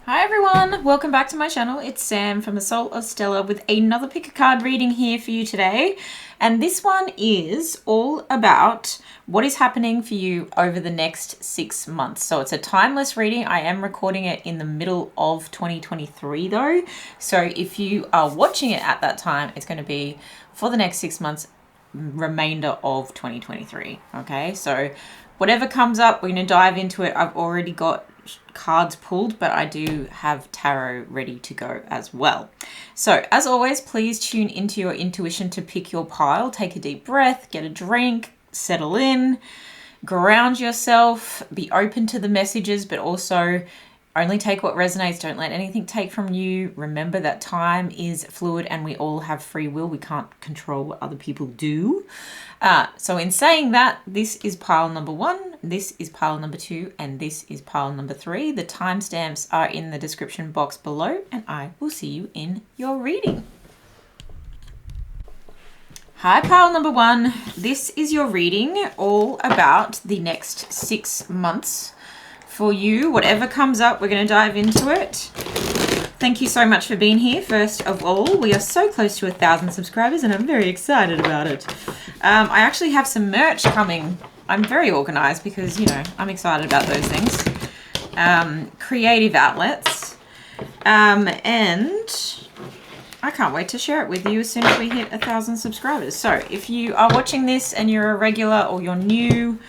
Hi everyone, welcome back to my channel. It's Sam from the Soul of Stella with another pick a card reading here for you today. And this one is all about what is happening for you over the next 6 months. So it's a timeless reading. I am recording it in the middle of 2023 though. So if you are watching it at that time, it's going to be for the next 6 months, remainder of 2023. Okay, so whatever comes up, we're going to dive into it. I've already got cards pulled, but I do have tarot ready to go as well. So as always, please tune into your intuition to pick your pile. Take a deep breath, get a drink, settle in, ground yourself, be open to the messages, but also only take what resonates. Don't let anything take from you. Remember that time is fluid and we all have free will. We can't control what other people do. So in saying that, this is pile number 1, this is pile number 2, and this is pile number 3. The timestamps are in the description box below, and I will see you in your reading. Hi, pile number 1. This is your reading all about the next 6 months for you. Whatever comes up, we're going to dive into it. Thank you so much for being here. First of all, we are so close to 1,000 subscribers and I'm very excited about it. I actually have some merch coming. I'm very organized because, you know, I'm excited about those things. Creative outlets. And I can't wait to share it with you as soon as we hit 1,000 subscribers. So if you are watching this and you're a regular or you're new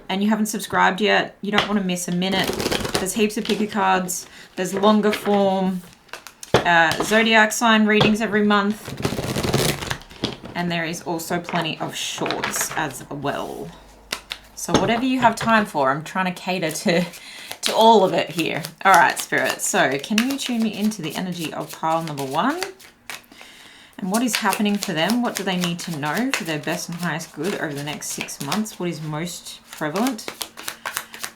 and you haven't subscribed yet, you don't want to miss a minute. There's heaps of picker cards. There's longer form zodiac sign readings every month. And there is also plenty of shorts as well. So whatever you have time for, I'm trying to cater to all of it here. All right, Spirit. So can you tune me into the energy of pile number 1? And what is happening for them? What do they need to know for their best and highest good over the next 6 months? What is most prevalent?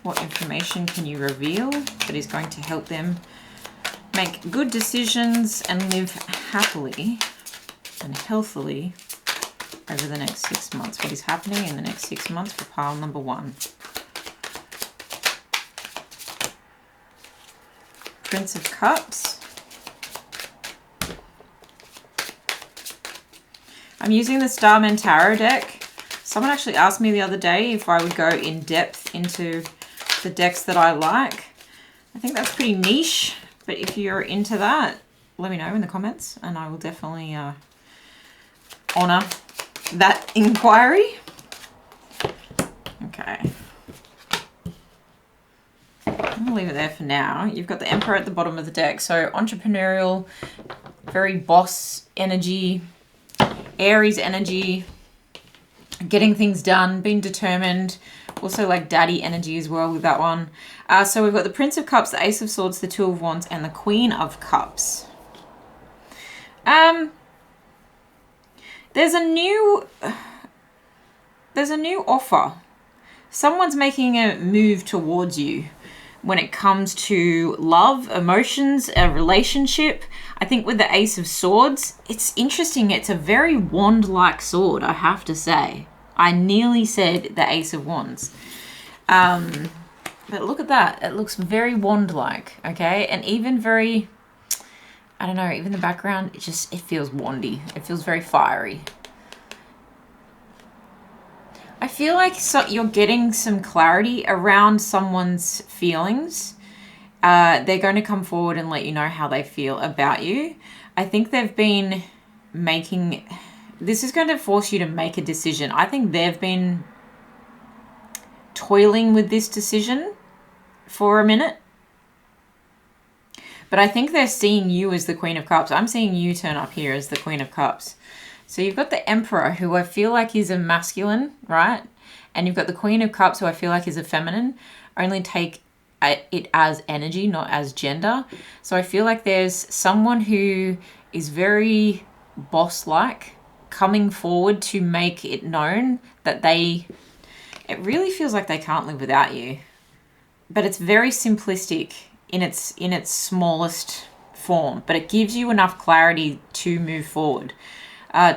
What information can you reveal that is going to help them make good decisions and live happily and healthily over the next 6 months? What is happening in the next 6 months for pile number 1? Prince of Cups. I'm using the Starman tarot deck. Someone actually asked me the other day if I would go in depth into the decks that I like. I think that's pretty niche, but if you're into that, let me know in the comments and I will definitely honor that inquiry. Okay. I'm gonna leave it there for now. You've got the Emperor at the bottom of the deck. So entrepreneurial, very boss energy, Aries energy, getting things done, being determined. Also like daddy energy as well with that one. So we've got the Prince of Cups, the Ace of Swords, the Two of Wands, and the Queen of Cups. There's a new offer. Someone's making a move towards you when it comes to love, emotions, a relationship. I think with the Ace of Swords, it's interesting. It's a very wand-like sword, I have to say. I nearly said the Ace of Wands. But look at that. It looks very wand-like, okay? And even very, I don't know, even the background, it feels wandy. It feels very fiery. I feel like you're getting some clarity around someone's feelings. They're going to come forward and let you know how they feel about you. I think they've been making... This is going to force you to make a decision. I think they've been toiling with this decision for a minute. But I think they're seeing you as the Queen of Cups. I'm seeing you turn up here as the Queen of Cups. So you've got the Emperor, who I feel like is a masculine, right? And you've got the Queen of Cups, who I feel like is a feminine. Only take it as energy, not as gender. So I feel like there's someone who is very boss-like, coming forward to make it known that it really feels like they can't live without you. But it's very simplistic in its smallest form, but it gives you enough clarity to move forward.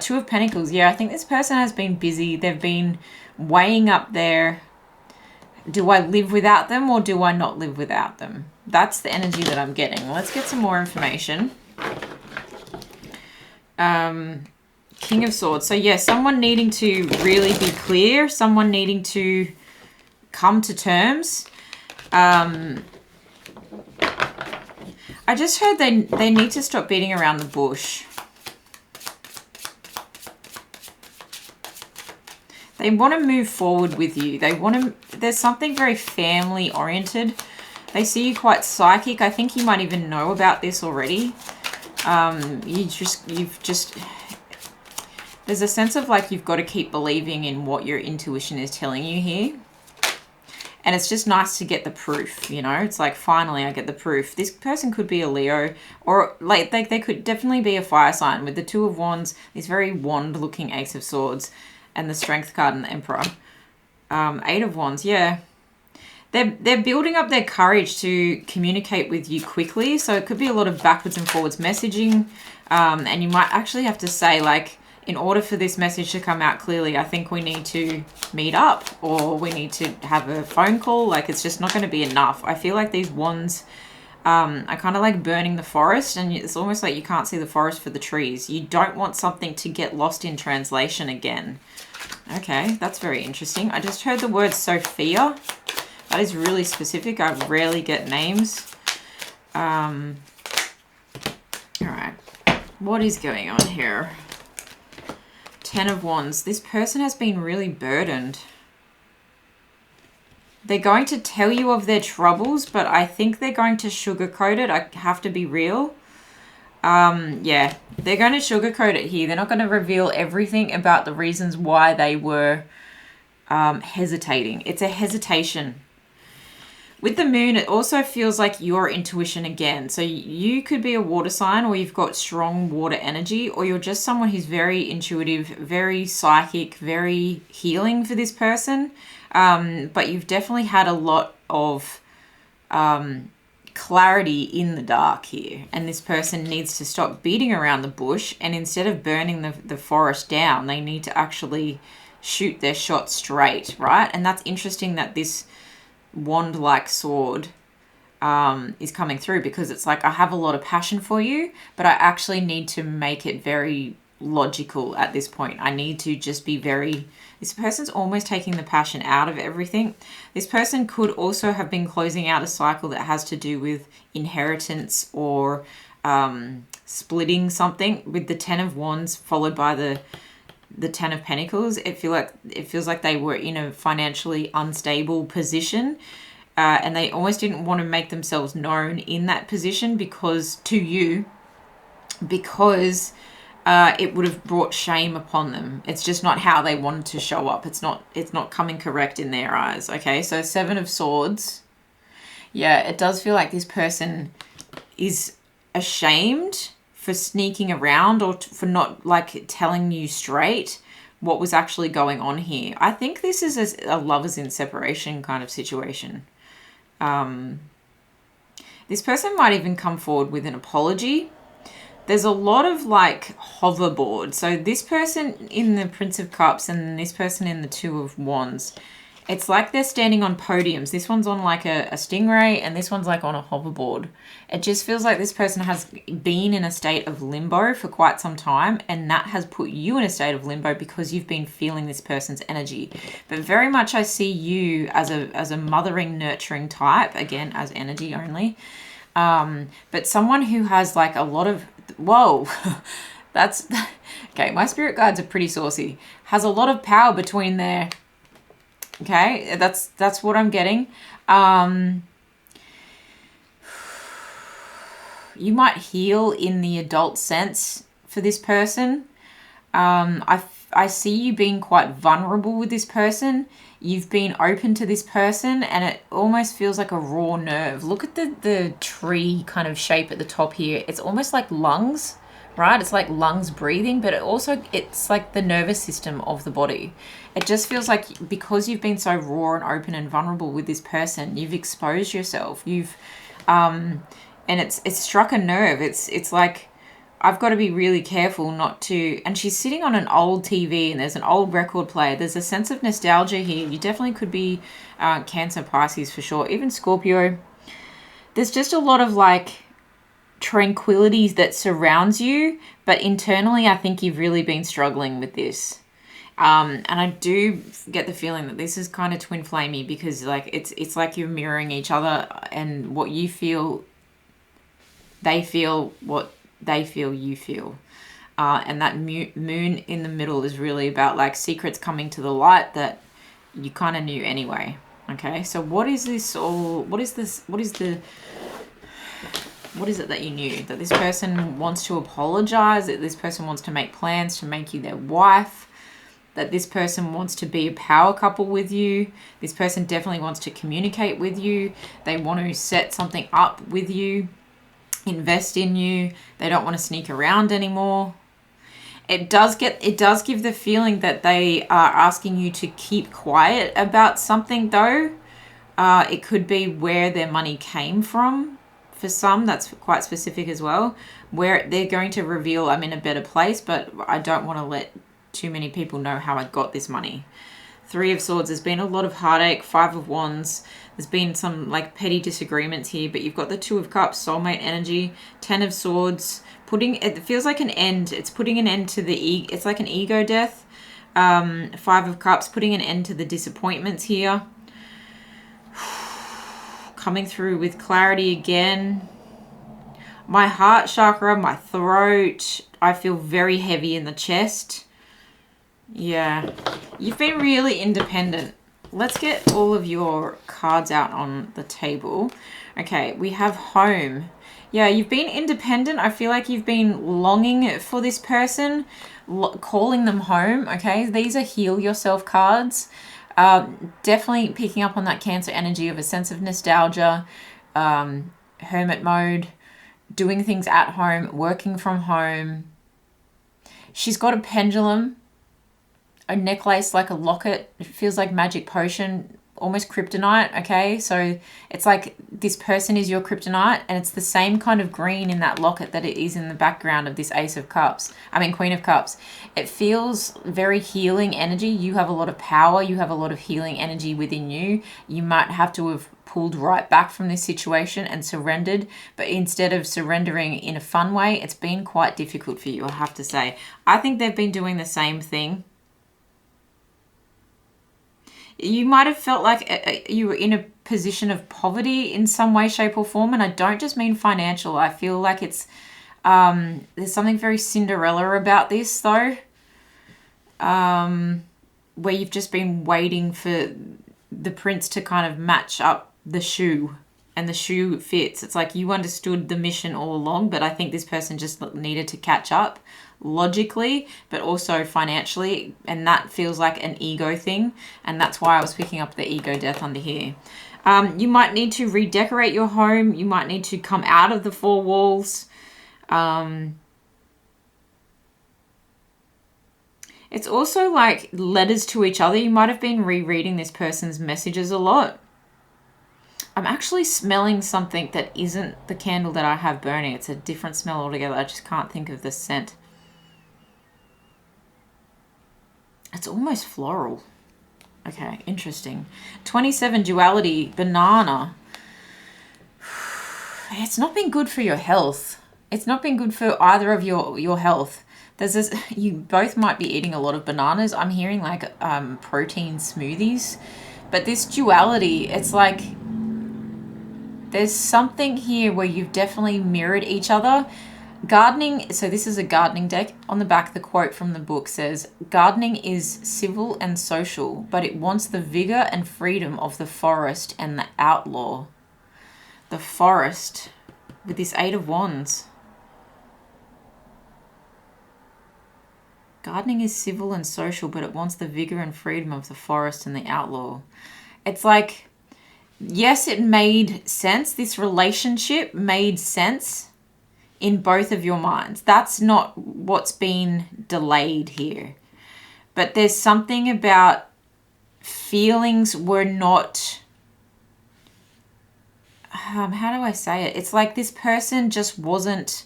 Two of Pentacles. Yeah, I think this person has been busy. They've been weighing up their, do I live without them or do I not live without them? That's the energy that I'm getting. Let's get some more information. King of Swords. So yeah, someone needing to really be clear, someone needing to come to terms. I just heard they need to stop beating around the bush. They want to move forward with you. They want to, there's something very family oriented. They see you quite psychic. I think you might even know about this already. There's a sense of like you've got to keep believing in what your intuition is telling you here. And it's just nice to get the proof, you know? It's like, finally, I get the proof. This person could be a Leo, or like they could definitely be a fire sign with the Two of Wands, this very wand-looking Ace of Swords, and the Strength card and the Emperor. Eight of Wands, yeah. They're building up their courage to communicate with you quickly. So it could be a lot of backwards and forwards messaging. And you might actually have to say, like, in order for this message to come out clearly, I think we need to meet up, or we need to have a phone call. Like, it's just not going to be enough. I feel like these wands are kind of like burning the forest, and it's almost like you can't see the forest for the trees. You don't want something to get lost in translation again. Okay, that's very interesting. I just heard the word Sophia. That is really specific. I rarely get names. All right. What is going on here? Ten of Wands. This person has been really burdened. They're going to tell you of their troubles, but I think they're going to sugarcoat it. I have to be real. Yeah, they're going to sugarcoat it here. They're not going to reveal everything about the reasons why they were hesitating. It's a hesitation. With the moon, it also feels like your intuition again. So you could be a water sign, or you've got strong water energy, or you're just someone who's very intuitive, very psychic, very healing for this person. But you've definitely had a lot of clarity in the dark here. And this person needs to stop beating around the bush, and instead of burning the forest down, they need to actually shoot their shot straight, right? And that's interesting that this wand-like sword is coming through, because it's like, I have a lot of passion for you, but I actually need to make it very logical at this point. I need to just be very... This person's almost taking the passion out of everything. This person could also have been closing out a cycle that has to do with inheritance, or splitting something, with the Ten of Wands followed by the Ten of Pentacles. It feels like they were in a financially unstable position, and they almost didn't want to make themselves known in that position because it would have brought shame upon them. It's just not how they wanted to show up. It's not coming correct in their eyes. Okay, so Seven of Swords. Yeah, it does feel like this person is ashamed for sneaking around, or for not like telling you straight what was actually going on here. I think this is a lovers in separation kind of situation. This person might even come forward with an apology. There's a lot of like hoverboard. So this person in the Prince of Cups and this person in the Two of Wands, it's like they're standing on podiums. This one's on like a stingray, and this one's like on a hoverboard. It just feels like this person has been in a state of limbo for quite some time, and that has put you in a state of limbo because you've been feeling this person's energy. But very much I see you as a mothering, nurturing type, again, as energy only. But someone who has like a lot of... Whoa, that's... Okay, my spirit guides are pretty saucy. Has a lot of power between their... Okay, that's what I'm getting. You might heal in the adult sense for this person. I see you being quite vulnerable with this person. You've been open to this person, and it almost feels like a raw nerve. Look at the tree kind of shape at the top here. It's almost like lungs, right? It's like lungs breathing, but it's like the nervous system of the body. It just feels like because you've been so raw and open and vulnerable with this person, you've exposed yourself. And it's struck a nerve. It's like, I've got to be really careful not to... And she's sitting on an old TV, and there's an old record player. There's a sense of nostalgia here. You definitely could be Cancer, Pisces for sure, even Scorpio. there's just a lot of like tranquility that surrounds you, but internally I think you've really been struggling with this. And I do get the feeling that this is kind of twin flamey, because like it's like you're mirroring each other, and what you feel, they feel, what they feel, you feel. And that moon in the middle is really about like secrets coming to the light that you kind of knew anyway. Okay, so what is this all? What is this? What is it that you knew? That this person wants to apologize, that this person wants to make plans to make you their wife, that this person wants to be a power couple with you. This person definitely wants to communicate with you. They want to set something up with you, invest in you. They don't want to sneak around anymore. It does give the feeling that they are asking you to keep quiet about something though. It could be where their money came from. For some, that's quite specific as well. Where they're going to reveal, I'm in a better place, but I don't want to let too many people know how I got this money. 3 of Swords, there's been a lot of heartache. 5 of Wands, there's been some like petty disagreements here, but you've got the 2 of Cups, soulmate energy. 10 of Swords, it feels like an end. It's putting an end to it's like an ego death. 5 of Cups, putting an end to the disappointments here. Coming through with clarity again. My heart chakra, my throat, I feel very heavy in the chest. Yeah, you've been really independent. Let's get all of your cards out on the table. Okay, we have home. Yeah, you've been independent. I feel like you've been longing for this person, calling them home. Okay, these are heal yourself cards. Definitely picking up on that Cancer energy of a sense of nostalgia, hermit mode, doing things at home, working from home. She's got a pendulum, a necklace, like a locket. It feels like magic potion, almost kryptonite. Okay, so it's like this person is your kryptonite, and it's the same kind of green in that locket that it is in the background of this Queen of Cups. It feels very healing energy. You have a lot of power. You have a lot of healing energy within you. You might have to have pulled right back from this situation and surrendered, but instead of surrendering in a fun way, it's been quite difficult for you, I have to say. I think they've been doing the same thing. You might have felt like you were in a position of poverty in some way, shape or form. And I don't just mean financial. I feel like it's, there's something very Cinderella about this though. Where you've just been waiting for the prince to kind of match up the shoe, and the shoe fits. It's like you understood the mission all along, but I think this person just needed to catch up logically, but also financially, and that feels like an ego thing, and that's why I was picking up the ego death under here. You might need to redecorate your home. You might need to come out of the 4 walls. It's also like letters to each other. You might have been rereading this person's messages a lot. I'm actually smelling something that isn't the candle that I have burning. It's a different smell altogether. I just can't think of the scent. It's almost floral. Okay, interesting. 27, duality, banana. It's not been good for your health. It's not been good for either of your health. There's this, you both might be eating a lot of bananas. I'm hearing like protein smoothies. But this duality, it's like there's something here where you've definitely mirrored each other. Gardening, so this is a gardening deck. On the back, the quote from the book says, gardening is civil and social, but it wants the vigor and freedom of the forest and the outlaw. The forest with this 8 of Wands. Gardening is civil and social, but it wants the vigor and freedom of the forest and the outlaw. It's like, yes, it made sense. This relationship made sense in both of your minds. That's not what's been delayed here. But there's something about feelings were not, how do I say it? It's like this person just wasn't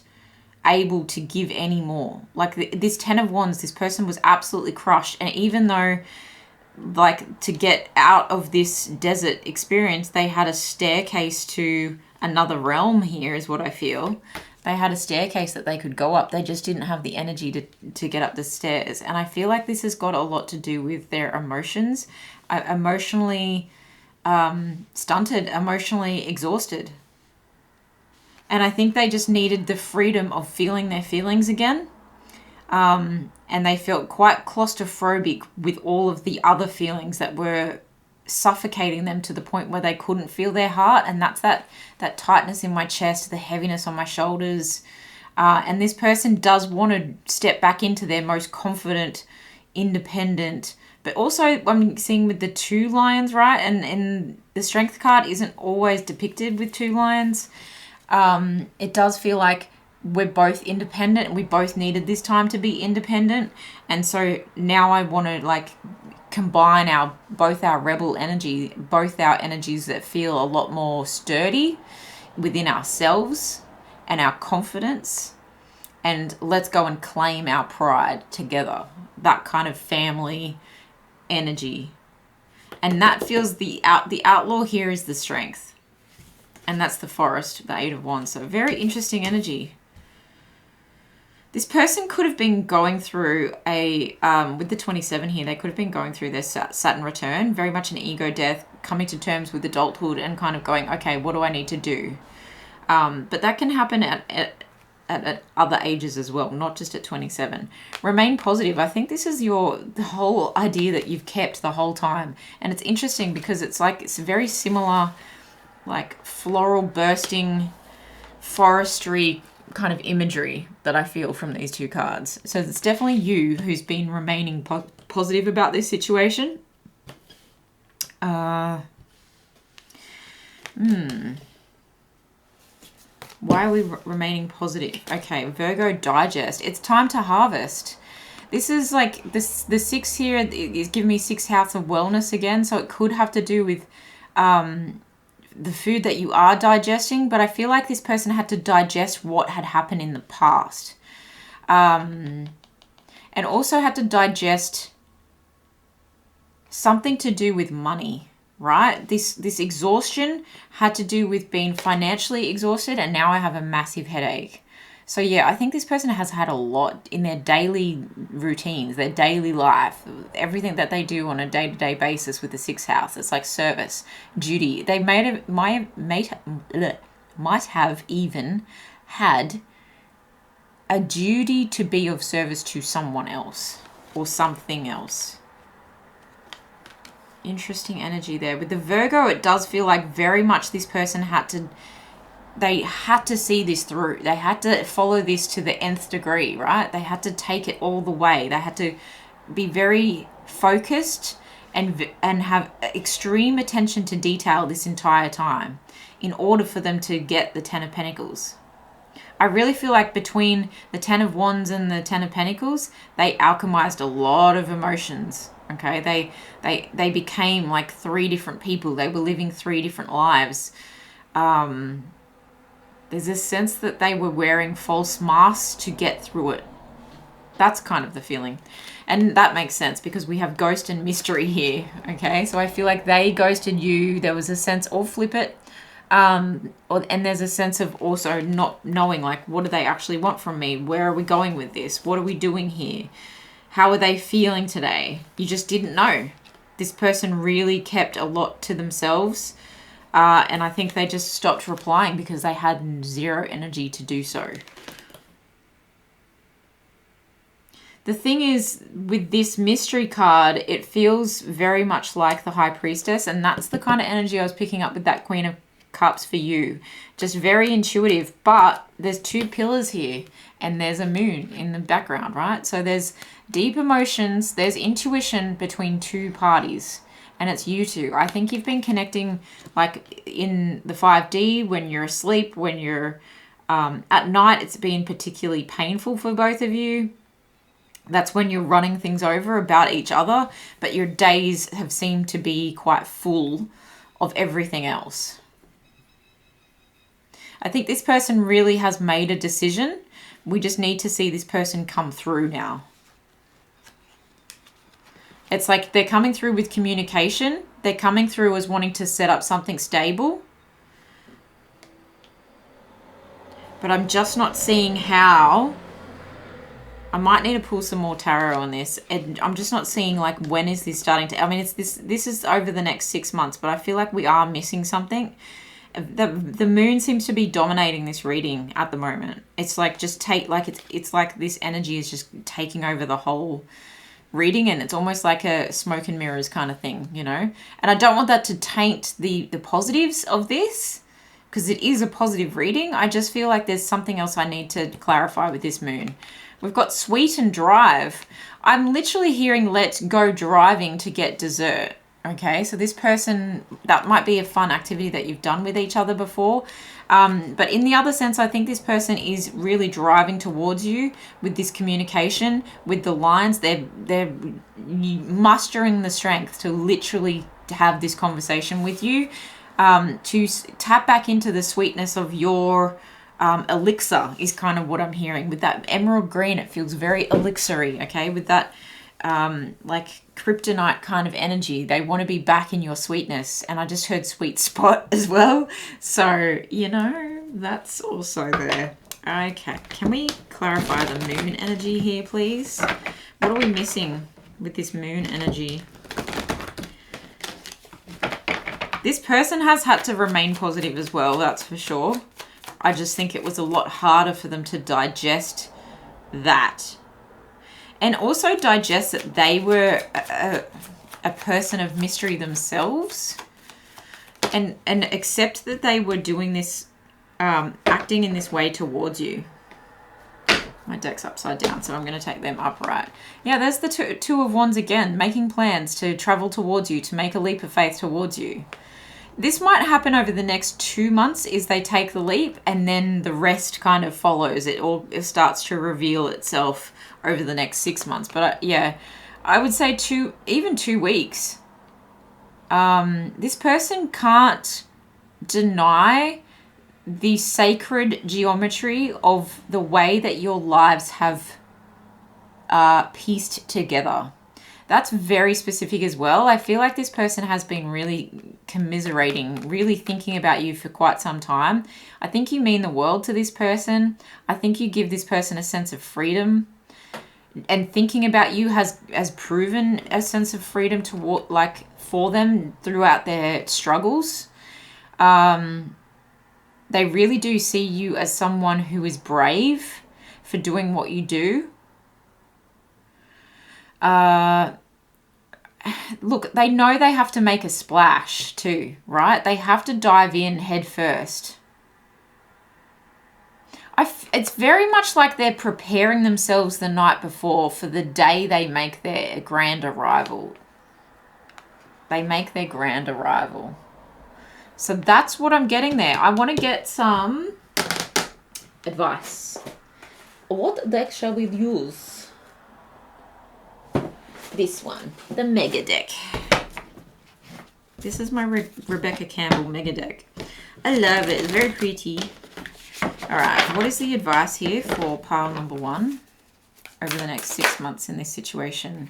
able to give any more. Like this 10 of Wands, this person was absolutely crushed. And even though like to get out of this desert experience, they had a staircase to another realm here is what I feel. They had a staircase that they could go up. They just didn't have the energy to get up the stairs. And I feel like this has got a lot to do with their emotions. Emotionally stunted, emotionally exhausted. And I think they just needed the freedom of feeling their feelings again. And they felt quite claustrophobic with all of the other feelings that were suffocating them to the point where they couldn't feel their heart. And that's that tightness in my chest, the heaviness on my shoulders. And this person does want to step back into their most confident, independent, but also I'm seeing with the 2 lions, right? And the strength card isn't always depicted with 2 lions. It does feel like we're both independent. We both needed this time to be independent. And so now I want to like combine both our rebel energy, both our energies that feel a lot more sturdy within ourselves and our confidence. And let's go and claim our pride together. That kind of family energy. And that feels the outlaw here is the strength. And that's the forest, the 8 of Wands. So very interesting energy. This person could have been going through with the 27 here, they could have been going through their Saturn return, very much an ego death, coming to terms with adulthood and kind of going, okay, what do I need to do? But that can happen at other ages as well, not just at 27. Remain positive. I think this is the whole idea that you've kept the whole time. And it's interesting because it's very similar, like floral bursting forestry kind of imagery that I feel from these 2 cards. So it's definitely you who's been remaining positive about this situation. Why are we remaining positive? Okay, Virgo Digest. It's time to harvest. This is like this. The 6 here is giving me 6th house of wellness again. So it could have to do with the food that you are digesting, but I feel like this person had to digest what had happened in the past. And also had to digest something to do with money, right? This exhaustion had to do with being financially exhausted, and now I have a massive headache. So yeah, I think this person has had a lot in their daily routines, their daily life, everything that they do on a day-to-day basis with the 6th house. It's like service, duty. They might have even had a duty to be of service to someone else or something else. Interesting energy there. With the Virgo, it does feel like very much this person had to see this through. They had to follow this to the nth degree, right? They had to take it all the way. They had to be very focused and have extreme attention to detail this entire time in order for them to get the 10 of Pentacles. I really feel like between the 10 of Wands and the 10 of Pentacles, they alchemized a lot of emotions. Okay, they became like 3 different people. They were living 3 different lives. There's a sense that they were wearing false masks to get through it. That's kind of the feeling. And that makes sense because we have ghost and mystery here. Okay, so I feel like they ghosted you. There was a sense, or flip it. And there's a sense of also not knowing, like, what do they actually want from me? Where are we going with this? What are we doing here? How are they feeling today? You just didn't know. This person really kept a lot to themselves. And I think they just stopped replying because they had 0 energy to do so. The thing is, with this mystery card, it feels very much like the High Priestess. And that's the kind of energy I was picking up with that Queen of Cups for you. Just very intuitive. But there's 2 pillars here. And there's a moon in the background, right? So there's deep emotions. There's intuition between 2 parties. And it's you two. I think you've been connecting like in the 5D when you're asleep, when you're at night. It's been particularly painful for both of you. That's when you're running things over about each other. But your days have seemed to be quite full of everything else. I think this person really has made a decision. We just need to see this person come through now. It's like they're coming through with communication. They're coming through as wanting to set up something stable. but I'm just not seeing how. I might need to pull some more tarot on this, and I'm just not seeing like when is this starting to. I mean, it's this is over the next 6 months, but I feel like we are missing something. The moon seems to be dominating this reading at the moment. It's like just it's like this energy is just taking over the whole reading, and it's almost like a smoke and mirrors kind of thing, you know. And I don't want that to taint the positives of this, because it is a positive reading. I just feel like there's something else I need to clarify with this moon. We've got sweet and drive. I'm literally hearing let's go driving to get dessert. Okay, so this person, that might be a fun activity that you've done with each other before. But in the other sense, I think this person is really driving towards you with this communication, with the lines. They're mustering the strength to literally have this conversation with you, to tap back into the sweetness of your elixir is kind of what I'm hearing. With that emerald green, it feels very elixiry, okay? With that like kryptonite kind of energy. They want to be back in your sweetness. And I just heard sweet spot as well. So, you know, that's also there. Okay, can we clarify the moon energy here, please? What are we missing with this moon energy? This person has had to remain positive as well, that's for sure. I just think it was a lot harder for them to digest that. And also digest that they were a person of mystery themselves. And accept that they were doing this, acting in this way towards you. My deck's upside down, so I'm going to take them upright. Yeah, there's the two of wands again, making plans to travel towards you, to make a leap of faith towards you. This might happen over the next 2 months as they take the leap, and then the rest kind of follows. It starts to reveal itself over the next 6 months. But yeah, I would say even 2 weeks. This person can't deny the sacred geometry of the way that your lives have pieced together. That's very specific as well. I feel like this person has been really commiserating, really thinking about you for quite some time. I think you mean the world to this person. I think you give this person a sense of freedom. And thinking about you has proven a sense of freedom for them throughout their struggles. They really do see you as someone who is brave for doing what you do. Look, they know they have to make a splash too, right? They have to dive in head first. It's very much like they're preparing themselves the night before for the day they make their grand arrival. They make their grand arrival. So that's what I'm getting there. I want to get some advice. What deck shall we use? This one, the Megadeck. This is my Rebecca Campbell Megadeck. I love it. It's very pretty. All right, what is the advice here for pile number 1 over the next 6 months in this situation?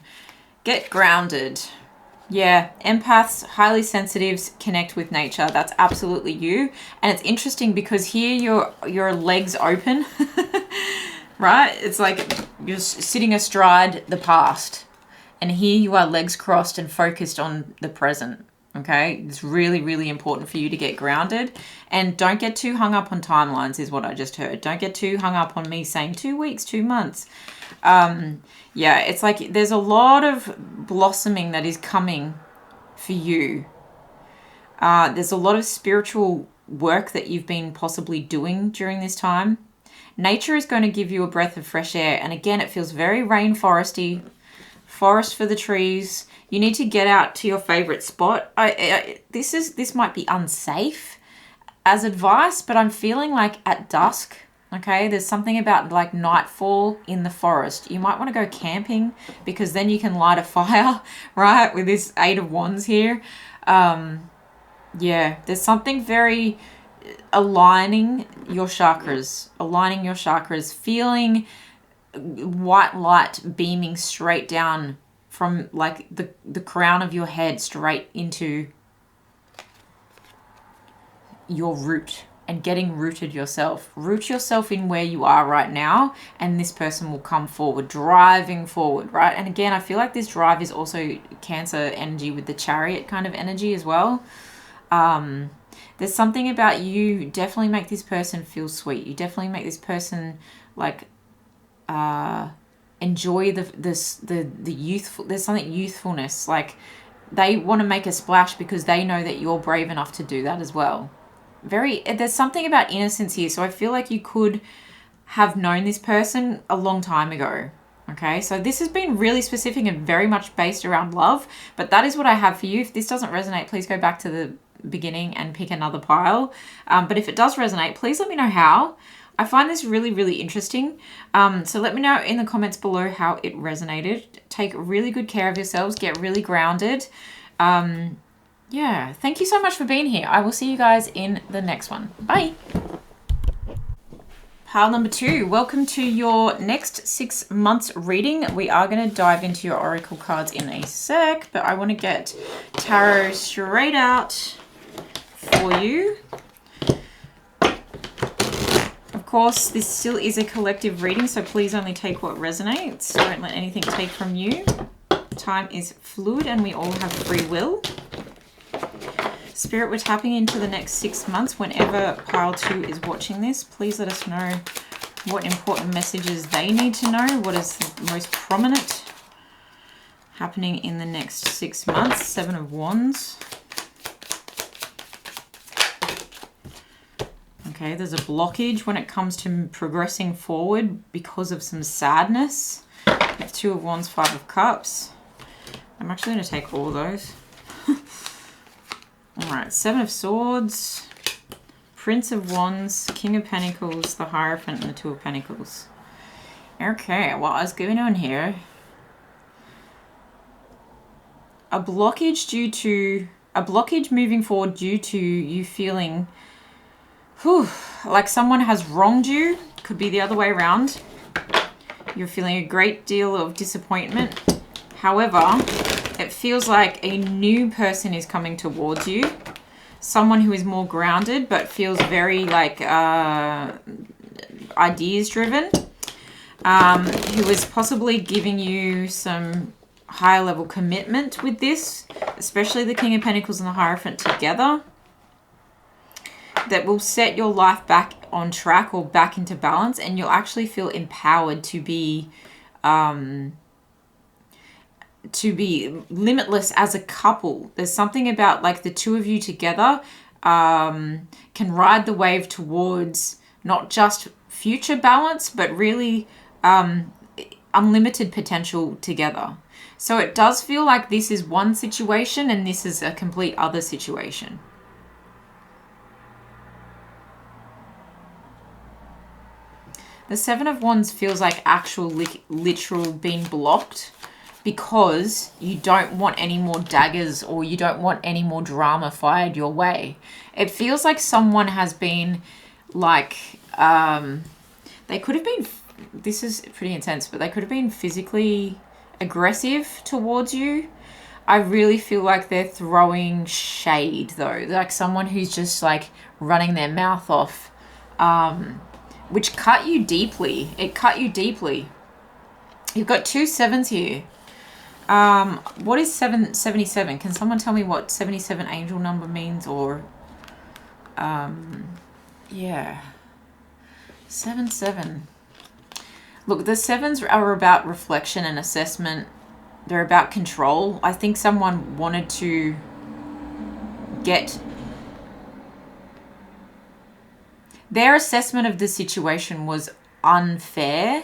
Get grounded. Yeah, empaths, highly sensitives, connect with nature. That's absolutely you. And it's interesting because here your legs open, right? It's like you're sitting astride the past. And here you are, legs crossed and focused on the present. Okay, it's really, really important for you to get grounded, and don't get too hung up on timelines is what I just heard. Don't get too hung up on me saying 2 weeks, 2 months. Yeah, it's like there's a lot of blossoming that is coming for you. There's a lot of spiritual work that you've been possibly doing during this time. Nature is going to give you a breath of fresh air. And again, it feels very rainforesty. Forest for the trees. You need to get out to your favorite spot. This might be unsafe as advice, but I'm feeling like at dusk, okay, there's something about like nightfall in the forest. You might want to go camping because then you can light a fire, right, with this 8 of Wands here. Yeah, there's something very aligning your chakras, feeling white light beaming straight down from like the crown of your head straight into your root, and getting rooted yourself. Root yourself in where you are right now, and this person will come forward, driving forward, right? And again, I feel like this drive is also Cancer energy with the Chariot kind of energy as well. There's something about you definitely make this person feel sweet. You definitely make this person like enjoy the youthful. There's something youthfulness, like they want to make a splash because they know that you're brave enough to do that as well. There's something about innocence here. So I feel like you could have known this person a long time ago. Okay, so this has been really specific and very much based around love, but that is what I have for you. If this doesn't resonate, please go back to the beginning and pick another pile. But if it does resonate, please let me know how. I find this really, really interesting. So let me know in the comments below how it resonated. Take really good care of yourselves. Get really grounded. Yeah, thank you so much for being here. I will see you guys in the next one. Bye. Pile number 2, welcome to your next 6 months reading. We are going to dive into your oracle cards in a sec, but I want to get tarot straight out for you. Of course, this still is a collective reading, so please only take what resonates. Don't let anything take from you. Time is fluid and we all have free will. Spirit, we're tapping into the next 6 months. Whenever pile 2 is watching this, please let us know what important messages they need to know. What is the most prominent happening in the next 6 months? 7 of Wands. Okay, there's a blockage when it comes to progressing forward because of some sadness. 2 of Wands, 5 of Cups. I'm actually going to take all of those. Alright, 7 of Swords, Prince of Wands, King of Pentacles, the Hierophant, and the 2 of Pentacles. Okay, well, I was going on here. A blockage moving forward due to you feeling like someone has wronged you. Could be the other way around. You're feeling a great deal of disappointment. However, it feels like a new person is coming towards you. Someone who is more grounded but feels very like ideas driven. Who is possibly giving you some higher level commitment with this. Especially the King of Pentacles and the Hierophant together. That will set your life back on track or back into balance. And you'll actually feel empowered to be limitless as a couple. There's something about like the 2 of you together can ride the wave towards not just future balance, but really unlimited potential together. So it does feel like this is one situation and this is a complete other situation. The 7 of Wands feels like actual literal being blocked. Because you don't want any more daggers or you don't want any more drama fired your way. It feels like someone has been like, they could have been, this is pretty intense, but they could have been physically aggressive towards you. I really feel like they're throwing shade though. Like someone who's just like running their mouth off, which cut you deeply. It cut you deeply. You've got 2 7s here. What is 77? Can someone tell me what 77 angel number means? Or yeah, 7. Look, the 7s are about reflection and assessment. They're about control. I think someone wanted to get their assessment of the situation was unfair.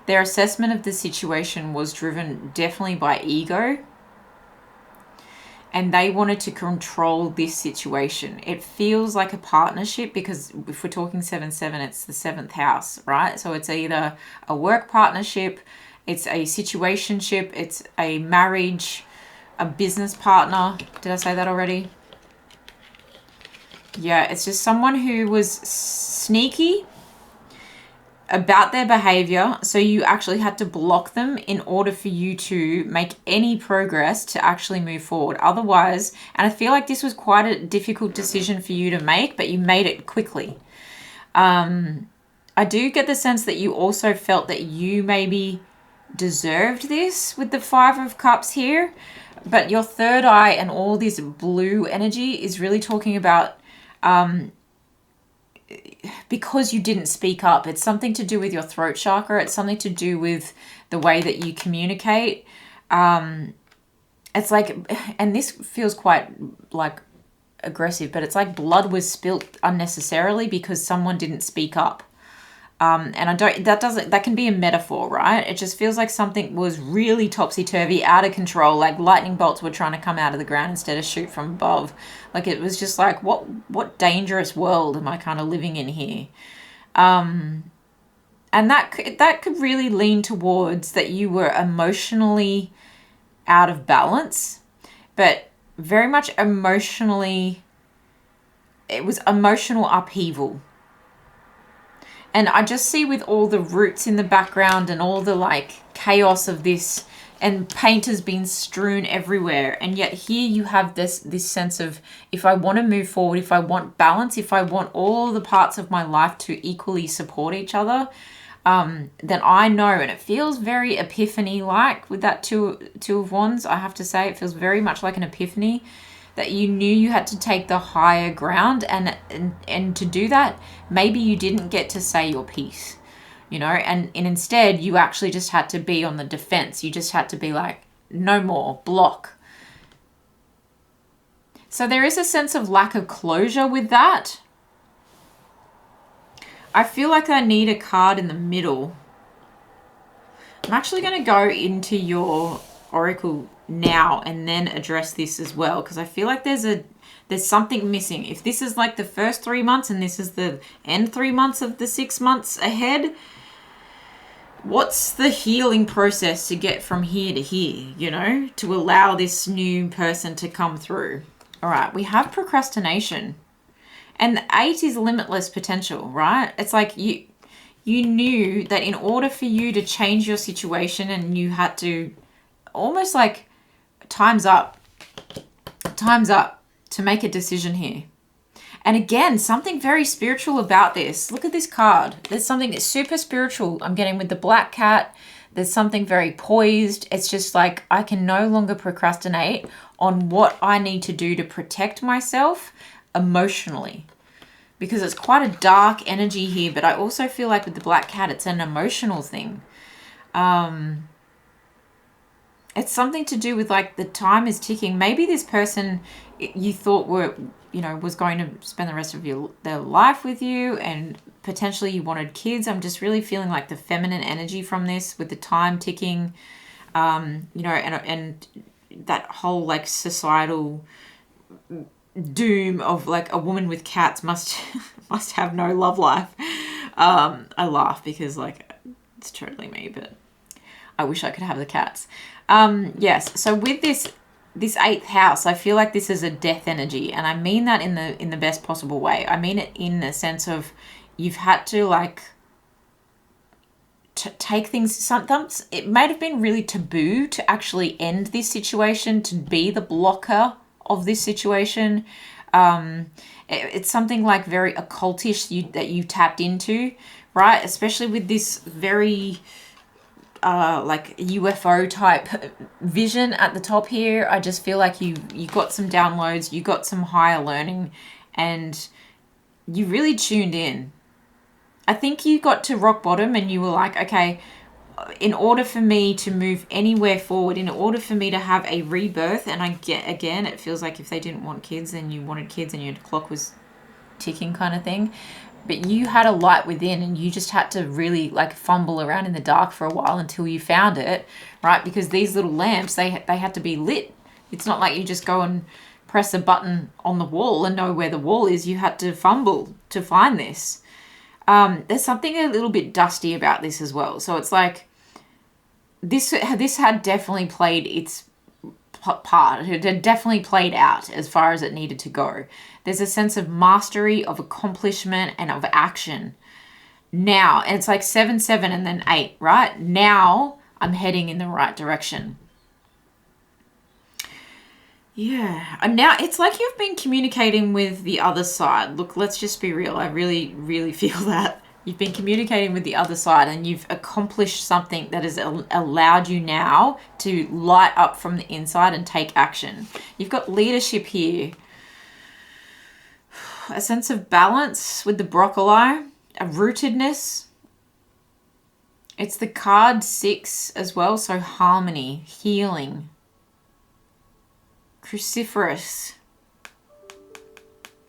Their assessment of the situation was driven definitely by ego. And they wanted to control this situation. It feels like a partnership because if we're talking 7-7, it's the 7th house, right? So it's either a work partnership, it's a situationship, it's a marriage, a business partner. Did I say that already? Yeah, it's just someone who was sneaky. about their behavior. So you actually had to block them in order for you to make any progress to actually move forward. Otherwise, and I feel like this was quite a difficult decision for you to make, but you made it quickly. I do get the sense that you also felt that you maybe deserved this with the 5 of Cups here, but your third eye and all this blue energy is really talking about because you didn't speak up. It's something to do with your throat chakra. It's something to do with the way that you communicate. It's like, and this feels quite like aggressive, but it's like blood was spilt unnecessarily because someone didn't speak up. And that can be a metaphor, right? It just feels like something was really topsy-turvy, out of control, like lightning bolts were trying to come out of the ground instead of shoot from above. Like it was just like, what dangerous world am I kind of living in here? And that could really lean towards that you were emotionally out of balance, but very much emotionally, it was emotional upheaval. And I just see with all the roots in the background and all the like chaos of this, and paint has been strewn everywhere. And yet here you have this sense of, if I want to move forward, if I want balance, if I want all the parts of my life to equally support each other, then I know, and it feels very epiphany-like with that two of Wands, I have to say. It feels very much like an epiphany, that you knew you had to take the higher ground, and to do that, maybe you didn't get to say your piece, you know, and instead you actually just had to be on the defense. You just had to be like, no more, block. So there is a sense of lack of closure with that. I feel like I need a card in the middle. I'm actually going to go into your Oracle now and then address this as well, because I feel like there's something missing. If this is like the first 3 months and this is the end 3 months of the 6 months ahead, what's the healing process to get from here to here, you know, to allow this new person to come through? All right, we have procrastination, and the 8 is limitless potential, right? It's like you knew that in order for you to change your situation, and you had to almost like time's up to make a decision here. And again, something very spiritual about this. Look at this card. There's something that's super spiritual I'm getting with the black cat. There's something very poised. It's just like, I can no longer procrastinate on what I need to do to protect myself emotionally, because it's quite a dark energy here. But I also feel like with the black cat, it's an emotional thing. It's something to do with like the time is ticking. Maybe this person you thought was going to spend the rest of their life with you, and potentially you wanted kids. I'm just really feeling like the feminine energy from this with the time ticking, and that whole like societal doom of like a woman with cats must have no love life. I laugh because like it's totally me, but I wish I could have the cats. Yes, so with this 8th house, I feel like this is a death energy, and I mean that in the best possible way. I mean it in the sense of you've had to like take things. Sometimes it might have been really taboo to actually end this situation, to be the blocker of this situation. It's something like very occultish that you tapped into, right? Especially with this very like UFO type vision at the top here. I just feel like you got some downloads, you got some higher learning, and you really tuned in. I think you got to rock bottom and you were like, okay, in order for me to move anywhere forward, in order for me to have a rebirth, and again, it feels like if they didn't want kids, then you wanted kids and your clock was ticking kind of thing. But you had a light within, and you just had to really like fumble around in the dark for a while until you found it, right? Because these little lamps, they had to be lit. It's not like you just go and press a button on the wall and know where the wall is. You had to fumble to find this. There's something a little bit dusty about this as well. So it's like this had definitely played its part. It had definitely played out as far as it needed to go. There's a sense of mastery, of accomplishment, and of action. now, and it's like 7, 7, and then 8, right? Now I'm heading in the right direction. Yeah, and now it's like you've been communicating with the other side. Look, let's just be real. I really, really feel that. You've been communicating with the other side and you've accomplished something that has allowed you now to light up from the inside and take action. You've got leadership here. A sense of balance with the broccoli, a rootedness. It's the card 6 as well, so harmony, healing. Cruciferous.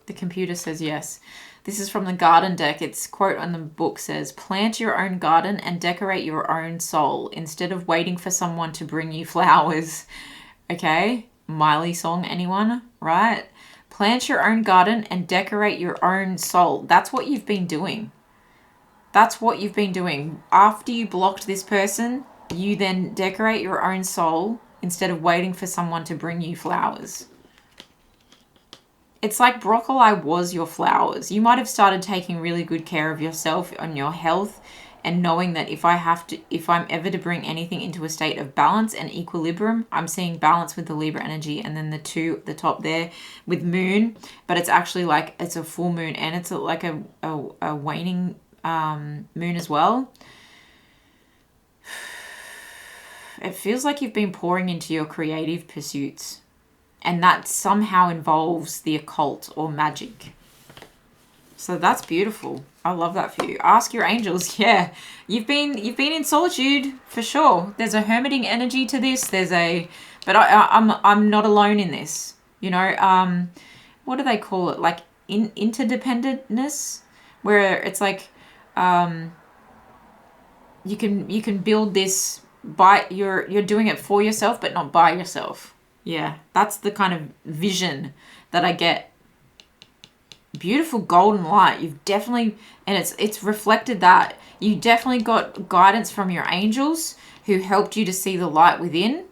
The computer says yes. This is from the garden deck. Its quote on the book says, plant your own garden and decorate your own soul instead of waiting for someone to bring you flowers. Okay? Miley song, anyone? Right? Plant your own garden and decorate your own soul. That's what you've been doing. That's what you've been doing. After you blocked this person, you then decorate your own soul instead of waiting for someone to bring you flowers. It's like broccoli was your flowers. You might have started taking really good care of yourself and your health and knowing that if I'm ever to bring anything into a state of balance and equilibrium, I'm seeing balance with the Libra energy, and then the 2 at the top there with moon, but it's actually like it's a full moon and it's like a waning moon as well. It feels like you've been pouring into your creative pursuits, and that somehow involves the occult or magic. So that's beautiful. I love that for you. Ask your angels. Yeah, you've been in solitude for sure. There's a hermiting energy to this. But I'm not alone in this. You know, what do they call it? Like interdependentness, where it's like you can build this by you're doing it for yourself, but not by yourself. Yeah, that's the kind of vision that I get. Beautiful golden light. You've definitely, and it's reflected that you definitely got guidance from your angels who helped you to see the light within,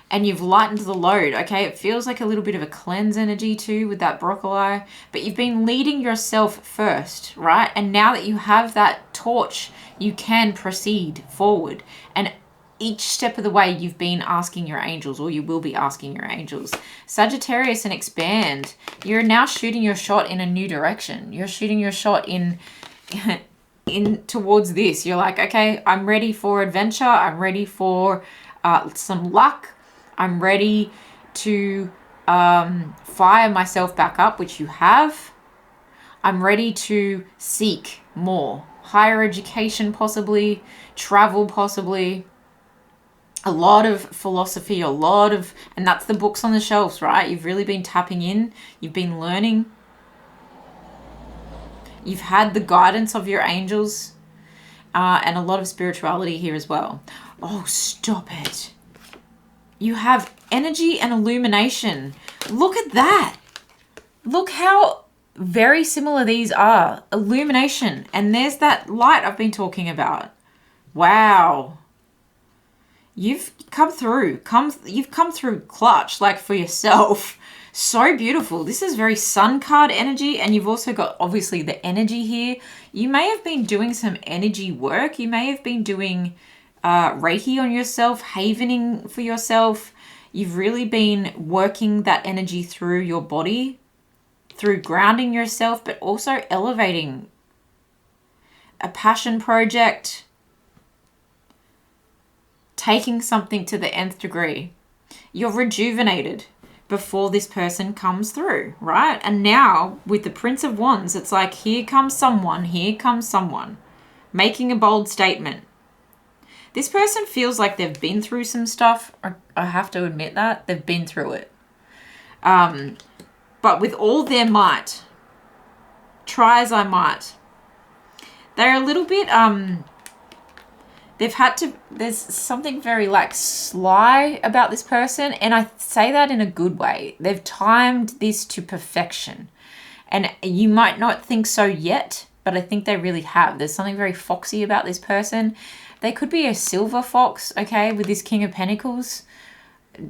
and you've lightened the load. Okay, it feels like a little bit of a cleanse energy too with that broccoli, but you've been leading yourself first, right? And now that you have that torch, you can proceed forward, and each step of the way you've been asking your angels, or you will be asking your angels. Sagittarius and expand. You're now shooting your shot in a new direction. You're shooting your shot in towards this. You're like, okay, I'm ready for adventure. I'm ready for some luck. I'm ready to fire myself back up, which you have. I'm ready to seek more. Higher education possibly. Travel possibly. A lot of philosophy, and that's the books on the shelves, right? You've really been tapping in. You've been learning. You've had the guidance of your angels and a lot of spirituality here as well. Oh, stop it. You have energy and illumination. Look at that. Look how very similar these are. Illumination. And there's that light I've been talking about. Wow. You've come through. You've come through clutch, like for yourself. So beautiful. This is very sun card energy, and you've also got obviously the energy here. You may have been doing some energy work. You may have been doing Reiki on yourself, havening for yourself. You've really been working that energy through your body, through grounding yourself, but also elevating a passion project, taking something to the nth degree. You're rejuvenated before this person comes through, right? And now with the Prince of Wands, it's like, here comes someone making a bold statement. This person feels like they've been through some stuff. I have to admit that they've been through it. But with all their might, try as I might, they're a little bit, there's something very like sly about this person. And I say that in a good way. They've timed this to perfection. And you might not think so yet, but I think they really have. There's something very foxy about this person. They could be a silver fox, okay, with this King of Pentacles.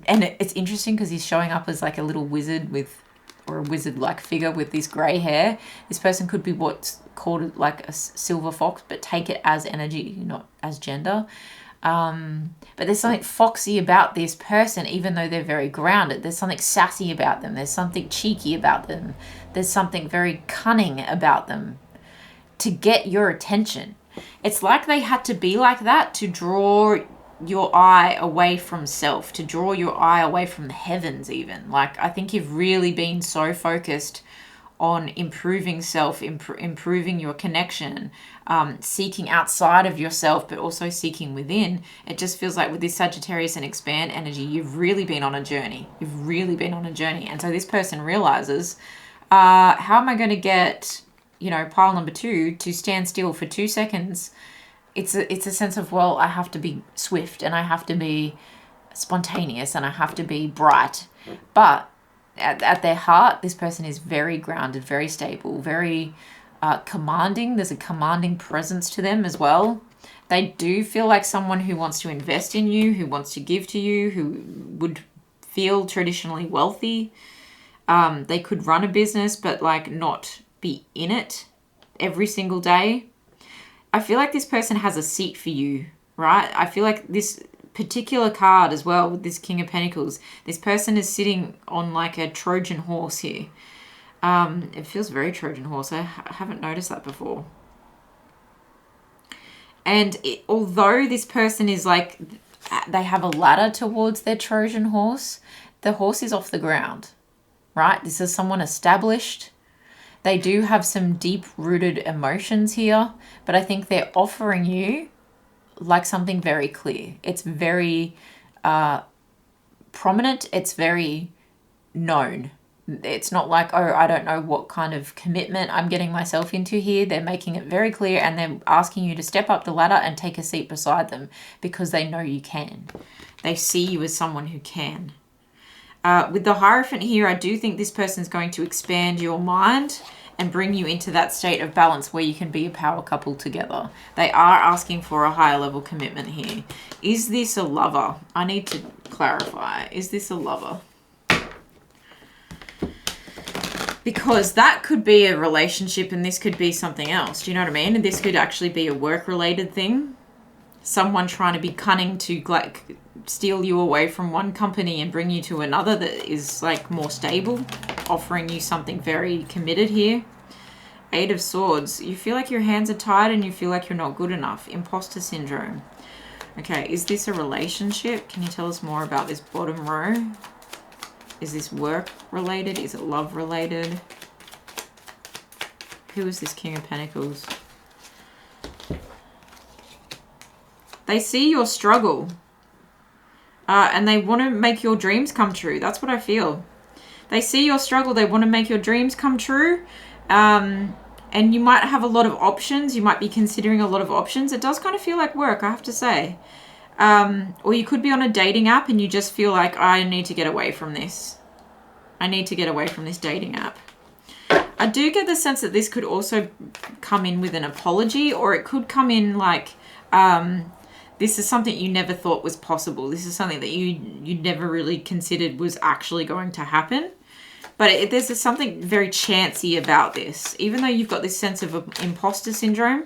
And it's interesting because he's showing up as like a little wizard with or a wizard-like figure with this grey hair. This person could be what's called like a silver fox, but take it as energy, not as gender. But there's something foxy about this person, even though they're very grounded. There's something sassy about them. There's something cheeky about them. There's something very cunning about them to get your attention. It's like they had to be like that to draw your eye away from self, to draw your eye away from the heavens even. Like, I think you've really been so focused on improving self, improving your connection, seeking outside of yourself, but also seeking within. It just feels like with this Sagittarius and expand energy, you've really been on a journey. You've really been on a journey. And so this person realizes, how am I going to get, you know, pile number 2 to stand still for 2 seconds? It's a sense of, well, I have to be swift and I have to be spontaneous and I have to be bright. But at their heart, this person is very grounded, very stable, very commanding. There's a commanding presence to them as well. They do feel like someone who wants to invest in you, who wants to give to you, who would feel traditionally wealthy. They could run a business, but like not be in it every single day. I feel like this person has a seat for you, right? I feel like this particular card as well with this King of Pentacles, this person is sitting on like a Trojan horse here. It feels very Trojan horse. I haven't noticed that before. And although this person is like, they have a ladder towards their Trojan horse, the horse is off the ground, right? This is someone established. They do have some deep-rooted emotions here, but I think they're offering you like something very clear. It's very prominent. It's very known. It's not like, oh, I don't know what kind of commitment I'm getting myself into here. They're making it very clear, and they're asking you to step up the ladder and take a seat beside them because they know you can. They see you as someone who can. With the Hierophant here, I do think this person's going to expand your mind and bring you into that state of balance where you can be a power couple together. They are asking for a higher level commitment here. Is this a lover? I need to clarify. Is this a lover? Because that could be a relationship and this could be something else. Do you know what I mean? And this could actually be a work-related thing. Someone trying to be cunning to like steal you away from one company and bring you to another that is like more stable, offering you something very committed here. 8 of Swords. You feel like your hands are tied and you feel like you're not good enough. Imposter syndrome. Okay, is this a relationship? Can you tell us more about this bottom row? Is this work related? Is it love related? Who is this King of Pentacles? They see your struggle. And they want to make your dreams come true. That's what I feel. They see your struggle. They want to make your dreams come true. And you might have a lot of options. You might be considering a lot of options. It does kind of feel like work, I have to say. Or you could be on a dating app and you just feel like, I need to get away from this. I need to get away from this dating app. I do get the sense that this could also come in with an apology, or it could come in like, this is something you never thought was possible. This is something that you never really considered was actually going to happen. But there's something very chancy about this. Even though you've got this sense of imposter syndrome.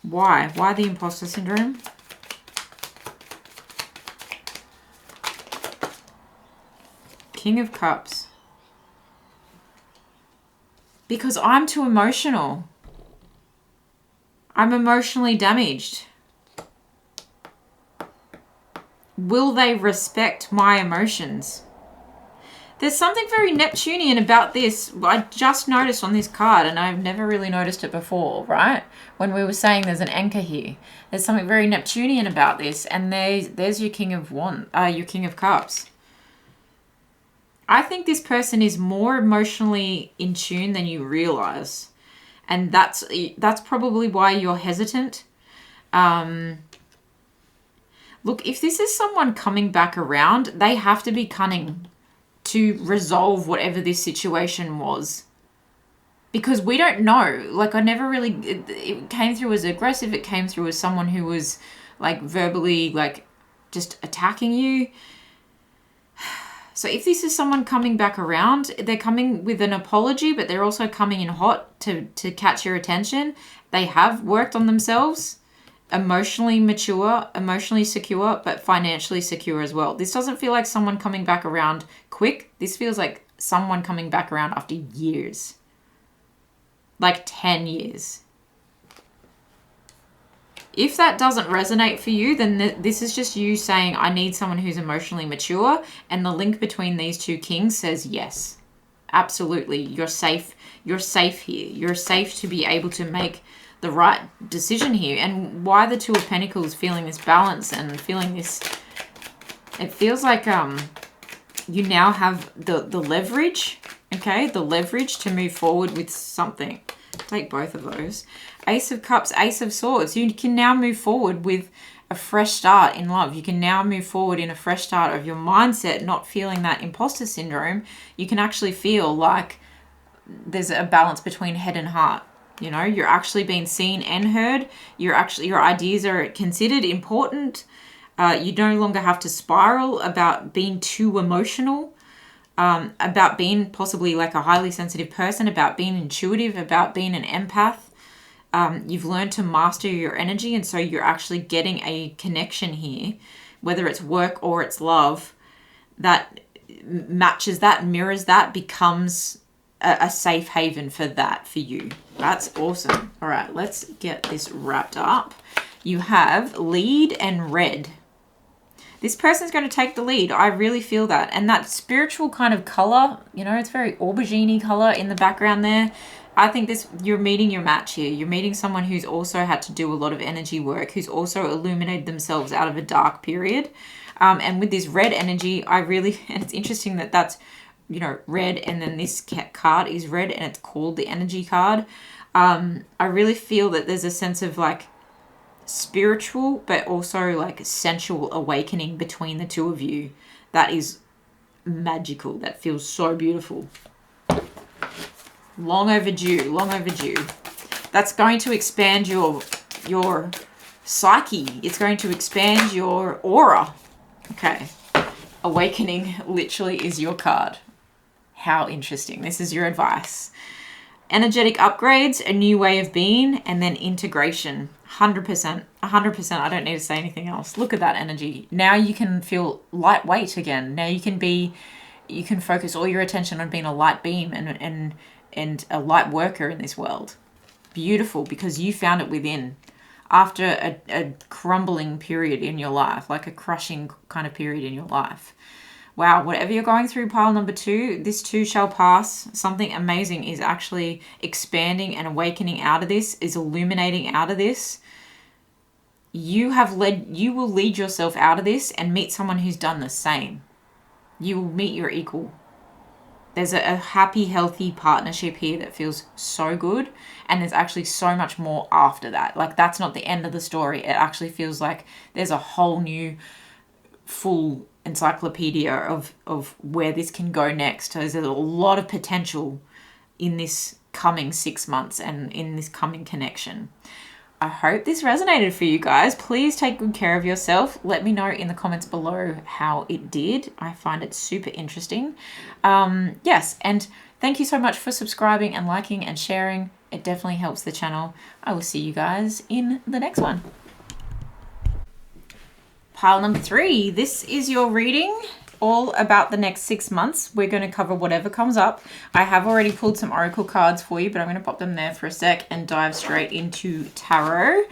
Why? Why the imposter syndrome? King of Cups. Because I'm too emotional. I'm emotionally damaged. Will they respect my emotions? There's something very Neptunian about this. I just noticed on this card, and I've never really noticed it before, right? When we were saying there's an anchor here. There's something very Neptunian about this, and there's your King of your King of Cups. I think this person is more emotionally in tune than you realize. And that's probably why you're hesitant. Look, if this is someone coming back around, they have to be cunning to resolve whatever this situation was. Because we don't know. Like, I never really... It came through as aggressive. It came through as someone who was, like, verbally, like, just attacking you. So if this is someone coming back around, they're coming with an apology, but they're also coming in hot to catch your attention. They have worked on themselves, emotionally mature, emotionally secure, but financially secure as well. This doesn't feel like someone coming back around quick. This feels like someone coming back around after years. Like 10 years. If that doesn't resonate for you, then this is just you saying, I need someone who's emotionally mature. And the link between these two kings says yes. Absolutely. You're safe. You're safe here. You're safe to be able to make the right decision here. And why the Two of Pentacles feeling this balance and feeling this... It feels like you now have the leverage, okay? The leverage to move forward with something. Take both of those. Ace of Cups, Ace of Swords. You can now move forward with a fresh start in love. You can now move forward in a fresh start of your mindset, not feeling that imposter syndrome. You can actually feel like there's a balance between head and heart. You know, you're actually being seen and heard. Your ideas are considered important. You no longer have to spiral about being too emotional. About being possibly like a highly sensitive person, about being intuitive, about being an empath. You've learned to master your energy, and so you're actually getting a connection here, whether it's work or it's love, that matches that, mirrors that, becomes a safe haven for that for you. That's awesome. All right, let's get this wrapped up. You have lead and red. This person's going to take the lead. I really feel that. And that spiritual kind of color, you know, it's very aubergine color in the background there. I think you're meeting your match here. You're meeting someone who's also had to do a lot of energy work, who's also illuminated themselves out of a dark period. And with this red energy, and it's interesting that that's, you know, red, and then this card is red and it's called the energy card. I really feel that there's a sense of like spiritual but also like sensual awakening between the two of you that is magical, that feels so beautiful. Long overdue, long overdue. That's going to expand your psyche. It's going to expand your aura. Okay, awakening literally is your card. How interesting. This is your advice. Energetic upgrades, a new way of being, and then integration. 100%. 100%. I don't need to say anything else. Look at that energy. Now you can feel lightweight again. Now you can focus all your attention on being a light beam and a light worker in this world. Beautiful, because you found it within. After a crumbling period in your life, like a crushing kind of period in your life. Wow, whatever you're going through, pile number 2, this too shall pass. Something amazing is actually expanding and awakening out of this, is illuminating out of this. You will lead yourself out of this and meet someone who's done the same. You will meet your equal. There's a happy, healthy partnership here that feels so good. And there's actually so much more after that. Like, that's not the end of the story. It actually feels like there's a whole new full encyclopedia of where this can go next. So there's a lot of potential in this coming 6 months and in this coming connection. I hope this resonated for you guys. Please take good care of yourself. Let me know in the comments below how it did. I find it super interesting. Yes, and thank you so much for subscribing and liking and sharing. It definitely helps the channel. I will see you guys in the next one. Pile number 3, this is your reading all about the next 6 months. We're going to cover whatever comes up. I have already pulled some oracle cards for you, but I'm going to pop them there for a sec and dive straight into tarot.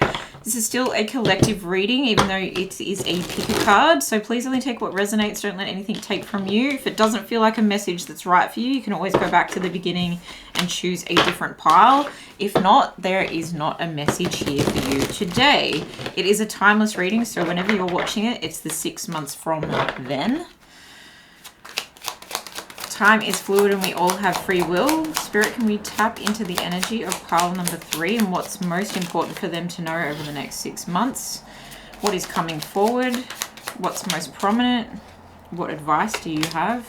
This is still a collective reading, even though it is a pick a card. So please only take what resonates. Don't let anything take from you. If it doesn't feel like a message that's right for you, you can always go back to the beginning and choose a different pile. If not, there is not a message here for you today. It is a timeless reading, so whenever you're watching it, it's the 6 months from then. Time is fluid and we all have free will. Spirit, can we tap into the energy of pile number 3 and what's most important for them to know over the next 6 months? What is coming forward? What's most prominent? What advice do you have?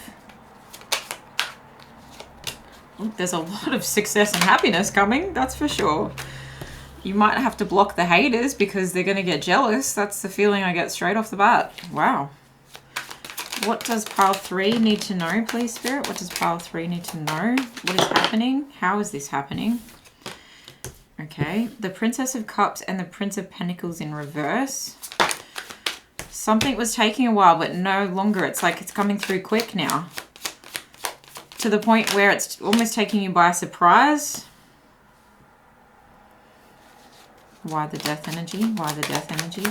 Ooh, there's a lot of success and happiness coming, that's for sure. You might have to block the haters because they're going to get jealous. That's the feeling I get straight off the bat. Wow. What does pile 3 need to know, please, Spirit? What does pile 3 need to know? What is happening? How is this happening? Okay, the Princess of Cups and the Prince of Pentacles in reverse. Something was taking a while, but no longer. It's like it's coming through quick now. To the point where it's almost taking you by surprise. Why the death energy? Why the death energy?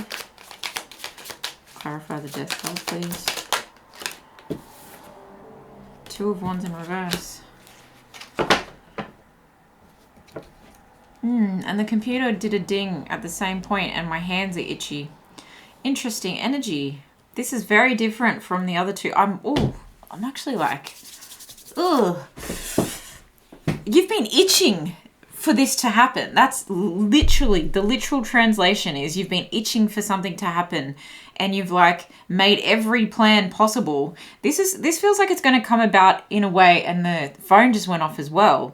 Clarify the death card, please. Two of Wands in reverse. And the computer did a ding at the same point and my hands are itchy. Interesting energy. This is very different from the other two. I'm actually like, ugh. You've been itching for this to happen. That's literally, the literal translation is you've been itching for something to happen and you've like made every plan possible. This feels like it's going to come about in a way, and the phone just went off as well.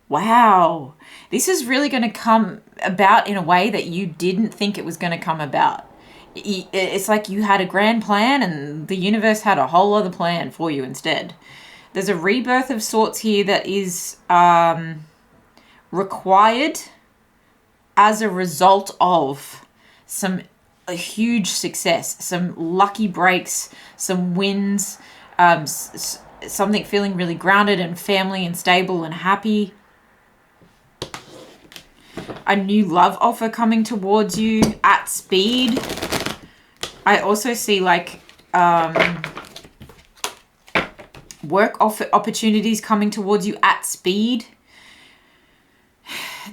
Wow. This is really going to come about in a way that you didn't think it was going to come about. It's like you had a grand plan and the universe had a whole other plan for you instead. There's a rebirth of sorts here that is required as a result of a huge success, some lucky breaks, some wins, something feeling really grounded and family and stable and happy. A new love offer coming towards you at speed. I also see like work opportunities coming towards you at speed.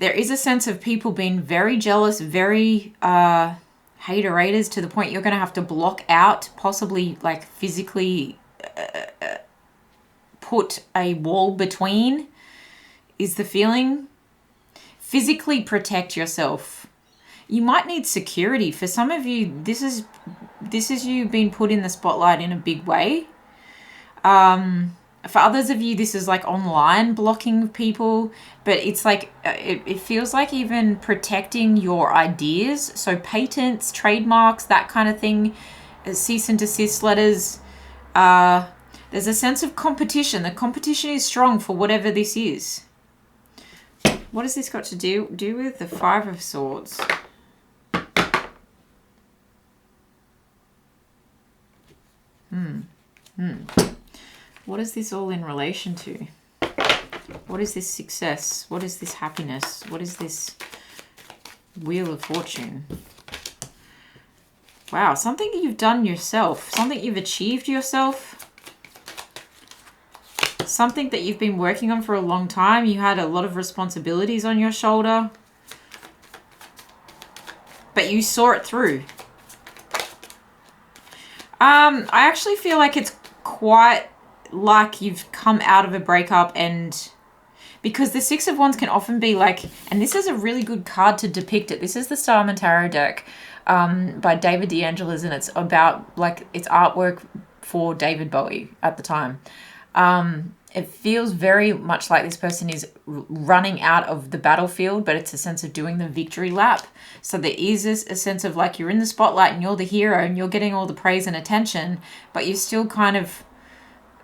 There is a sense of people being very jealous, very haterators, to the point you're going to have to block out, possibly like physically put a wall between, is the feeling. Physically protect yourself. You might need security. For some of you, this is you being put in the spotlight in a big way. For others of you, this is like online blocking people, but it's like, it feels like even protecting your ideas. So patents, trademarks, that kind of thing, cease and desist letters. There's a sense of competition. The competition is strong for whatever this is. What has this got to do with the Five of Swords? What is this all in relation to? What is this success? What is this happiness? What is this Wheel of Fortune? Wow, something you've done yourself. Something you've achieved yourself. Something that you've been working on for a long time. You had a lot of responsibilities on your shoulder, but you saw it through. I actually feel like it's quite like you've come out of a breakup, and because the Six of Wands can often be like, and this is a really good card to depict it. This is the Starman Tarot deck by David de Angelis, and it's about like, it's artwork for David Bowie at the time. It feels very much like this person is running out of the battlefield, but it's a sense of doing the victory lap. So there is a sense of like you're in the spotlight and you're the hero and you're getting all the praise and attention, but you're still kind of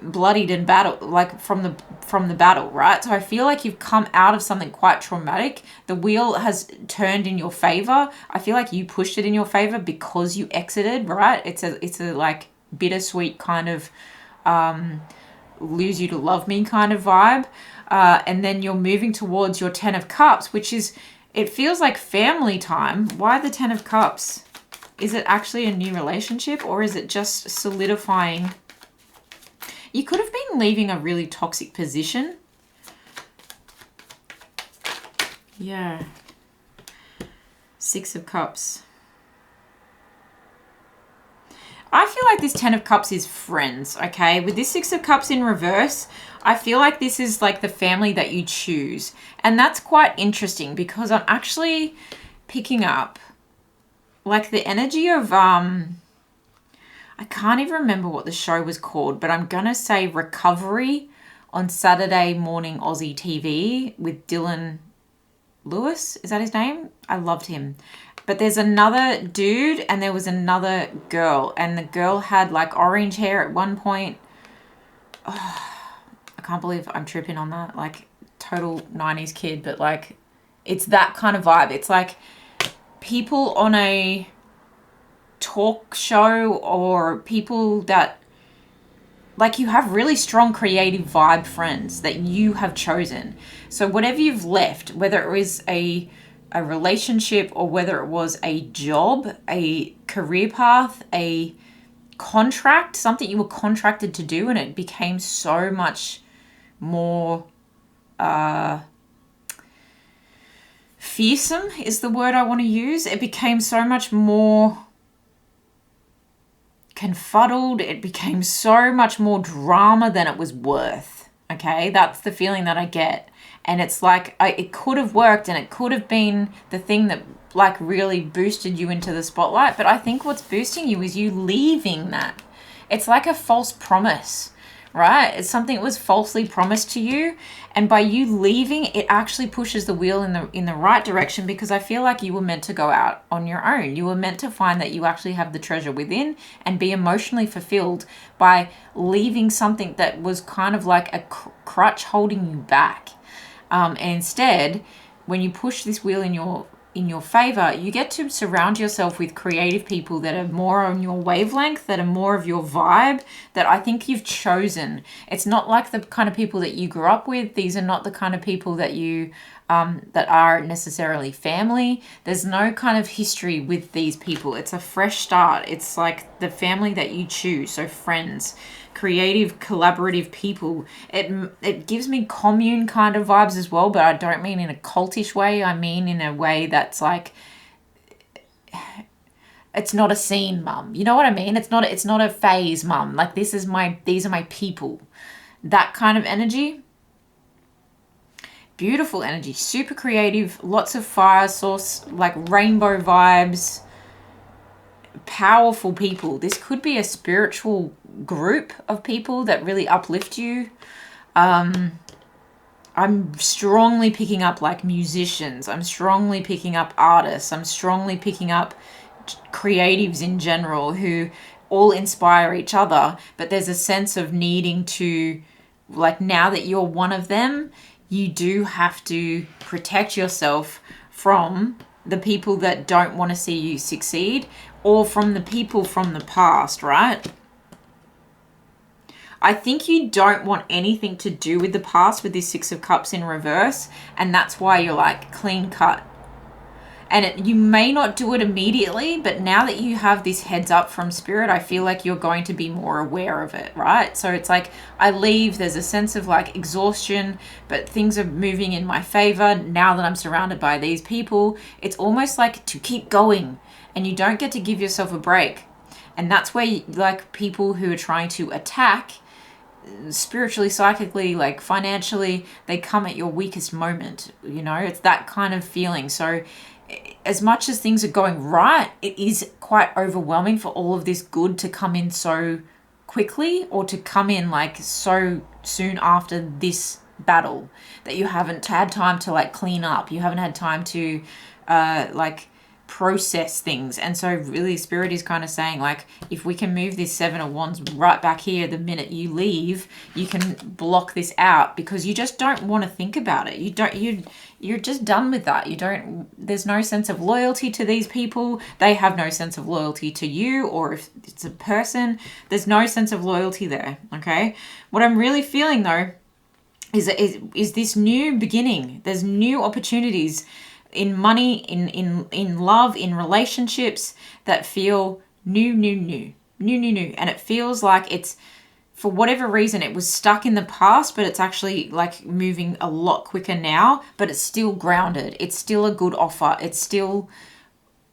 bloodied and battle, like from the battle, right? So I feel like you've come out of something quite traumatic. The wheel has turned in your favor. I feel like you pushed it in your favor because you exited, right? It's a like bittersweet kind of lose you to love me kind of vibe. And then you're moving towards your 10 of Cups, which is, it feels like family time. Why the 10 of Cups? Is it actually a new relationship, or is it just solidifying? You could have been leaving a really toxic position. Yeah. Six of Cups. I feel like this 10 of Cups is friends, okay? With this 6 of Cups in reverse, I feel like this is like the family that you choose. And that's quite interesting because I'm actually picking up like the energy of, I can't even remember what the show was called, but I'm going to say Recovery on Saturday morning Aussie TV with Dylan Lewis, is that his name? I loved him. But there's another dude and there was another girl, and the girl had like orange hair at one point. Oh, I can't believe I'm tripping on that. Like total 90s kid, but like it's that kind of vibe. It's like people on a talk show, or people that like you have really strong creative vibe friends that you have chosen. So whatever you've left, whether it was a relationship or whether it was a job, a career path, a contract, something you were contracted to do, and it became so much more fearsome is the word I want to use. It became so much more confuddled. It became so much more drama than it was worth. Okay, that's the feeling that I get. And it's like it could have worked, and it could have been the thing that like really boosted you into the spotlight. But I think what's boosting you is you leaving that. It's like a false promise, right? It's something that was falsely promised to you, and by you leaving, it actually pushes the wheel in the right direction, because I feel like you were meant to go out on your own. You were meant to find that you actually have the treasure within and be emotionally fulfilled by leaving something that was kind of like a crutch holding you back. And instead, when you push this wheel in your favor, you get to surround yourself with creative people that are more on your wavelength, that are more of your vibe, that I think you've chosen. It's not like the kind of people that you grew up with. These are not the kind of people that you that are necessarily family. There's no kind of history with these people. It's a fresh start. It's like the family that you choose. So friends, creative, collaborative people. It gives me commune kind of vibes as well, but I don't mean in a cultish way. I mean in a way that's like, it's not a scene, mum. You know what I mean? It's not a phase, mum. Like these are my people. That kind of energy. Beautiful energy, super creative, lots of fire source, like rainbow vibes, powerful people. This could be a spiritual group of people that really uplift you. I'm strongly picking up like musicians. I'm strongly picking up artists. I'm strongly picking up creatives in general who all inspire each other. But there's a sense of needing to, like, now that you're one of them, you do have to protect yourself from the people that don't want to see you succeed, or from the people from the past, right? I think you don't want anything to do with the past with this Six of Cups in reverse, and that's why you're like clean cut. And you may not do it immediately, but now that you have this heads up from spirit, I feel like you're going to be more aware of it, right? So it's like I leave, there's a sense of like exhaustion, but things are moving in my favor now that I'm surrounded by these people. It's almost like to keep going, and you don't get to give yourself a break. And that's where like people who are trying to attack spiritually, psychically, like financially, they come at your weakest moment. You know, it's that kind of feeling. So as much as things are going right, it is quite overwhelming for all of this good to come in so quickly, or to come in like so soon after this battle that you haven't had time to like clean up. You haven't had time to like process things. And so really spirit is kind of saying like, if we can move this Seven of Wands right back here the minute you leave, you can block this out, because you just don't want to think about it. You're just done with that. There's no sense of loyalty to these people. They have no sense of loyalty to you, or if it's a person, there's no sense of loyalty there. Okay. What I'm really feeling though is this new beginning. There's new opportunities in money, in love, in relationships that feel new. And it feels like it's, for whatever reason, it was stuck in the past, but it's actually like moving a lot quicker now, but it's still grounded. It's still a good offer. It's still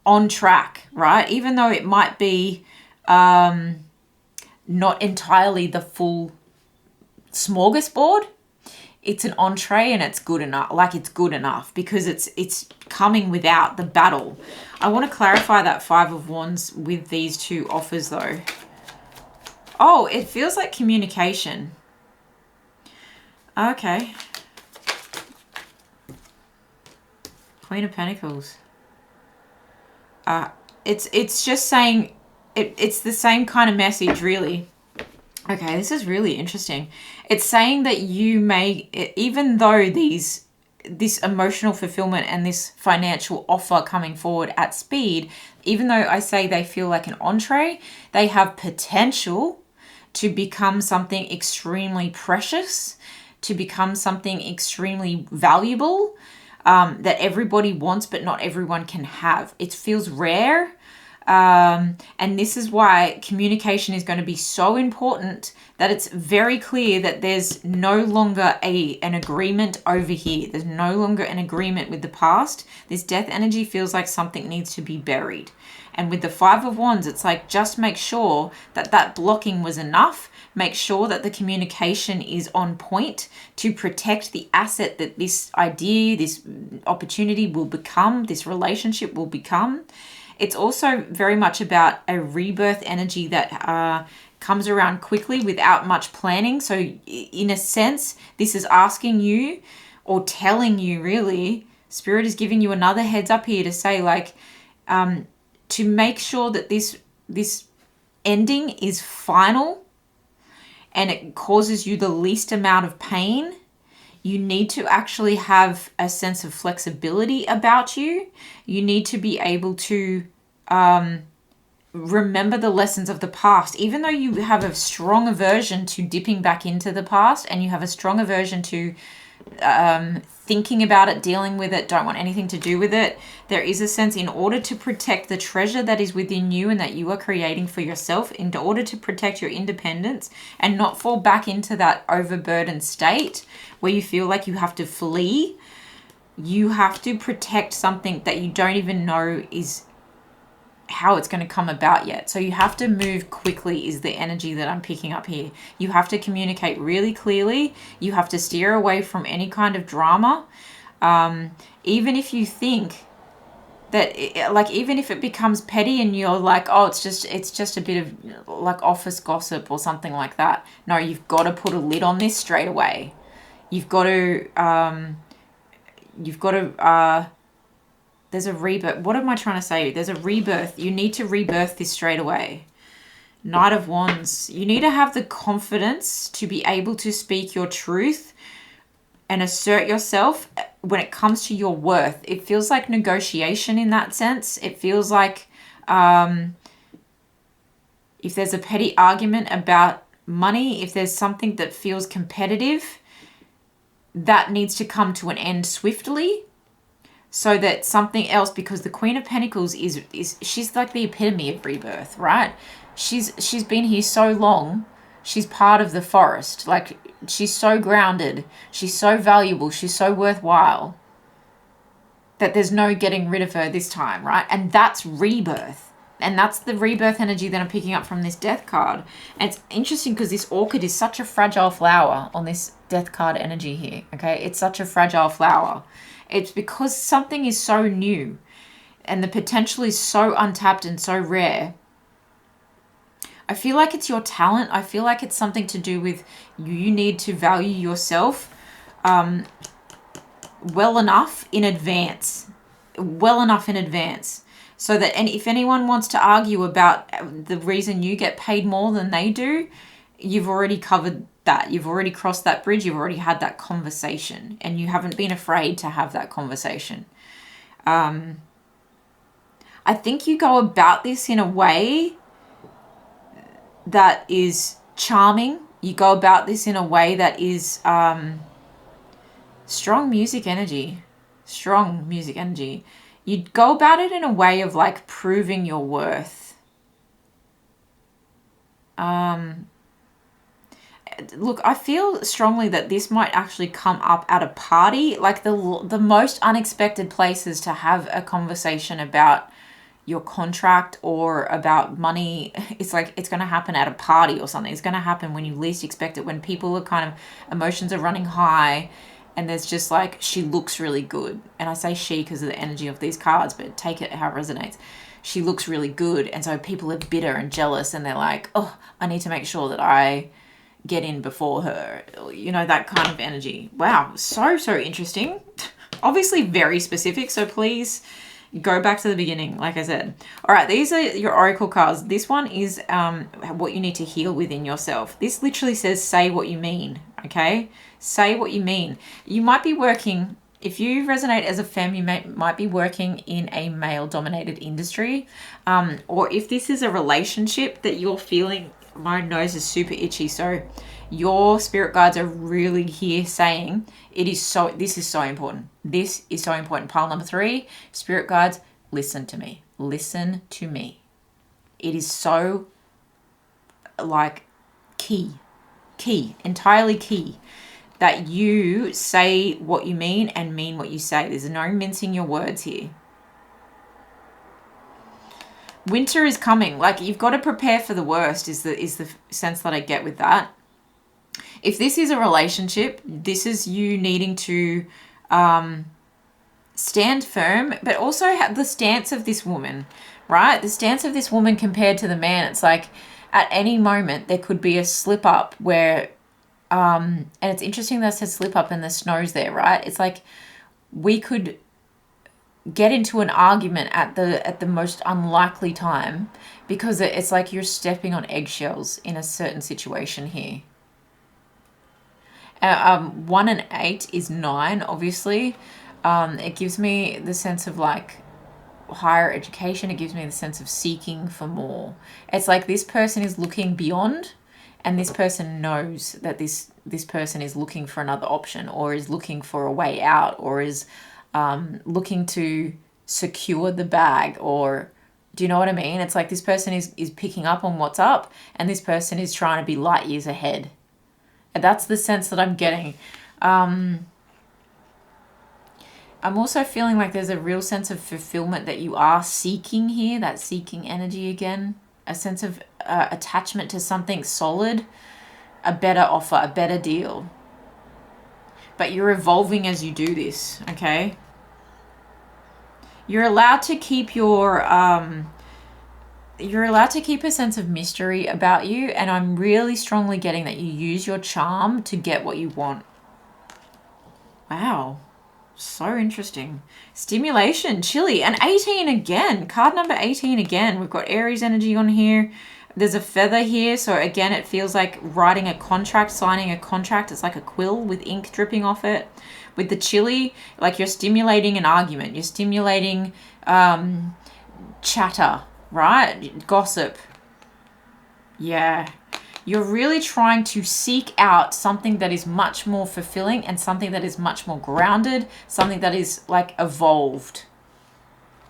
on track, right? Even though it might be not entirely the full smorgasbord, it's an entree, and it's good enough. Like it's good enough because it's coming without the battle. I want to clarify that Five of Wands with these two offers though. Oh, it feels like communication. Okay. Queen of Pentacles. It's just saying, it's the same kind of message, really. Okay, this is really interesting. It's saying that you may, even though this emotional fulfillment and this financial offer coming forward at speed, even though I say they feel like an entree, they have potential to become something extremely precious, to become something extremely valuable, that everybody wants but not everyone can have. It feels rare. And this is why communication is going to be so important, that it's very clear that there's no longer an agreement over here. There's no longer an agreement with the past. This death energy feels like something needs to be buried. And with the Five of Wands, it's like, just make sure that that blocking was enough. Make sure that the communication is on point to protect the asset that this idea, this opportunity will become, this relationship will become. It's also very much about a rebirth energy that comes around quickly without much planning. So in a sense, this is asking you, or telling you really, Spirit is giving you another heads up here to say, like, to make sure that this ending is final and it causes you the least amount of pain. You need to actually have a sense of flexibility about you. You need to be able to remember the lessons of the past, even though you have a strong aversion to dipping back into the past, and you have a strong aversion to thinking about it, dealing with it, don't want anything to do with it. There is a sense, in order to protect the treasure that is within you and that you are creating for yourself, in order to protect your independence and not fall back into that overburdened state where you feel like you have to flee, you have to protect something that you don't even know is how it's going to come about yet. So you have to move quickly is the energy that I'm picking up here. You have to communicate really clearly. You have to steer away from any kind of drama. Even if you think that, even if it becomes petty and you're like, oh, it's just a bit of like office gossip or something like that. No, you've got to put a lid on this straight away. You've got to, there's a rebirth. What am I trying to say? There's a rebirth. You need to rebirth this straight away. Knight of Wands. You need to have the confidence to be able to speak your truth and assert yourself when it comes to your worth. It feels like negotiation in that sense. It feels like if there's a petty argument about money, if there's something that feels competitive, that needs to come to an end swiftly. So that something else, because the Queen of Pentacles is she's like the epitome of rebirth, right? She's been here so long. She's part of the forest. Like, she's so grounded. She's so valuable. She's so worthwhile that there's no getting rid of her this time, right? And that's rebirth. And that's the rebirth energy that I'm picking up from this death card. And it's interesting because this orchid is such a fragile flower on this death card energy here, okay? It's such a fragile flower. It's because something is so new and the potential is so untapped and so rare. I feel like it's your talent. I feel like it's something to do with you need to value yourself well enough in advance. So that, and if anyone wants to argue about the reason you get paid more than they do, you've already covered that. You've already crossed that bridge. You've already had that conversation, and you haven't been afraid to have that conversation. I think you go about this in a way that is charming. You go about this in a way that is strong music energy. You'd go about it in a way of like proving your worth. Look, I feel strongly that this might actually come up at a party, like the most unexpected places to have a conversation about your contract or about money. It's like it's going to happen at a party or something. It's going to happen when you least expect it, when people are kind of, emotions are running high, and there's just like, she looks really good. And I say she because of the energy of these cards, but take it how it resonates. She looks really good. And so people are bitter and jealous, and they're like, oh, I need to make sure that I get in before her. You know, that kind of energy. Wow, so interesting. Obviously very specific, so please go back to the beginning, like I said. All right, these are your oracle cards. This one is what you need to heal within yourself. This literally says, say what you mean, okay? Say what you mean. You might be working, if you resonate as a femme, you might be working in a male-dominated industry. Or if this is a relationship that you're feeling, my nose is super itchy, so your spirit guides are really here saying this is so important. This is so important. Pile number 3, spirit guides, listen to me. Listen to me. It is so like key, entirely key that you say what you mean and mean what you say. There's no mincing your words here. Winter is coming. Like, you've got to prepare for the worst is the sense that I get with that. If this is a relationship, this is you needing to stand firm, but also have the stance of this woman, right? The stance of this woman compared to the man. It's like at any moment there could be a slip up where, and it's interesting that it says slip up and the snow's there, right? It's like we could get into an argument at the most unlikely time because it's like you're stepping on eggshells in a certain situation here. 1 and 8 is 9, obviously. It gives me the sense of like higher education. It gives me the sense of seeking for more. It's like this person is looking beyond, and this person knows that this person is looking for another option, or is looking for a way out, or is looking to secure the bag, or do you know what I mean? It's like this person is picking up on what's up, and this person is trying to be light years ahead. And that's the sense that I'm getting. I'm also feeling like there's a real sense of fulfillment that you are seeking here, that seeking energy again, a sense of attachment to something solid, a better offer, a better deal. But you're evolving as you do this, okay? You're allowed to keep you're allowed to keep a sense of mystery about you, and I'm really strongly getting that you use your charm to get what you want. Wow. So interesting. Stimulation, chilly, and 18 again. Card number 18 again. We've got Aries energy on here. There's a feather here, so again, it feels like writing a contract, signing a contract. It's like a quill with ink dripping off it. With the chilly, like you're stimulating an argument. You're stimulating chatter, right? Gossip. Yeah. You're really trying to seek out something that is much more fulfilling and something that is much more grounded, something that is like evolved.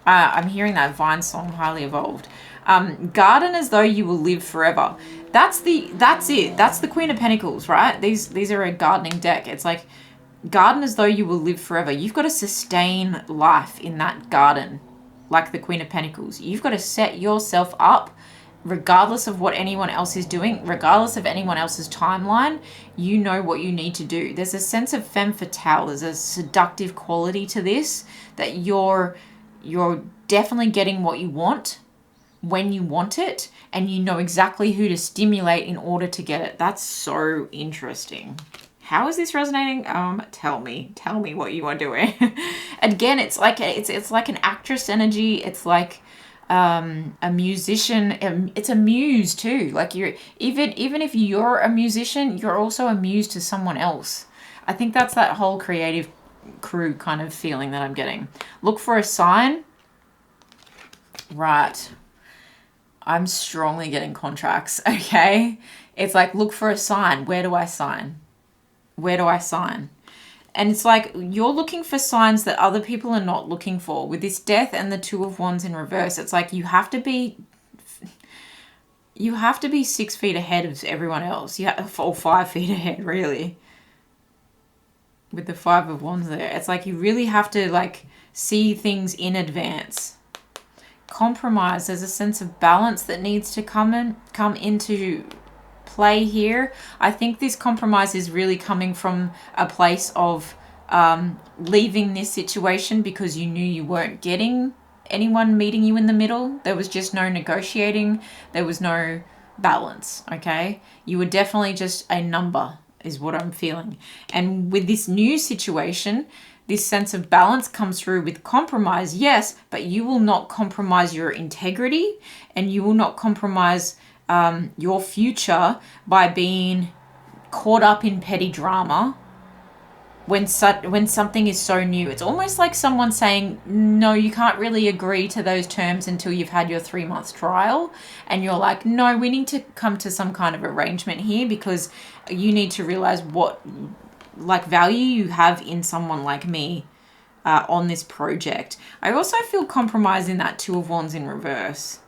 I'm hearing that Vine song, highly evolved. Garden as though you will live forever. That's it. That's the Queen of Pentacles, right? These are a gardening deck. It's like garden as though you will live forever. You've got to sustain life in that garden, like the Queen of Pentacles. You've got to set yourself up regardless of what anyone else is doing, regardless of anyone else's timeline. You know what you need to do. There's a sense of femme fatale. There's a seductive quality to this, that you're definitely getting what you want when you want it, and you know exactly who to stimulate in order to get it. That's so interesting. How is this resonating? Tell me what you are doing. Again, it's like an actress energy. It's like a musician. It's a muse too. Like you're even if you're a musician, you're also a muse to someone else. I think that's that whole creative crew kind of feeling that I'm getting. Look for a sign. Right. I'm strongly getting contracts, okay? It's like, look for a sign. Where do I sign? Where do I sign? And it's like you're looking for signs that other people are not looking for. With this Death and the Two of Wands in reverse, it's like you have to be 6 feet ahead of everyone else. Or 5 feet ahead, really. With the Five of Wands there. It's like you really have to like see things in advance. Compromise. There's a sense of balance that needs to come into play here. I think this compromise is really coming from a place of leaving this situation because you knew you weren't getting anyone meeting you in the middle. There was just no negotiating. There was no balance, okay? You were definitely just a number is what I'm feeling. And with this new situation, This sense of balance comes through with compromise, yes, but you will not compromise your integrity, and you will not compromise your future by being caught up in petty drama when something is so new. It's almost like someone saying, no, you can't really agree to those terms until you've had your 3-month trial. And you're like, no, we need to come to some kind of arrangement here, because you need to realize what like value you have in someone like me on this project. I also feel compromise in that 2 of Wands in reverse.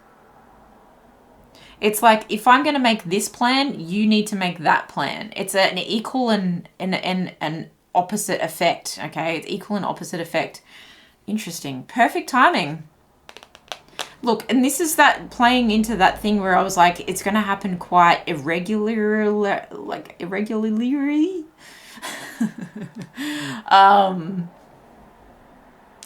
It's like, if I'm going to make this plan, you need to make that plan. It's an equal and an opposite effect, okay? It's equal and opposite effect. Interesting. Perfect timing. Look, and this is that playing into that thing where I was like, it's going to happen quite irregularly.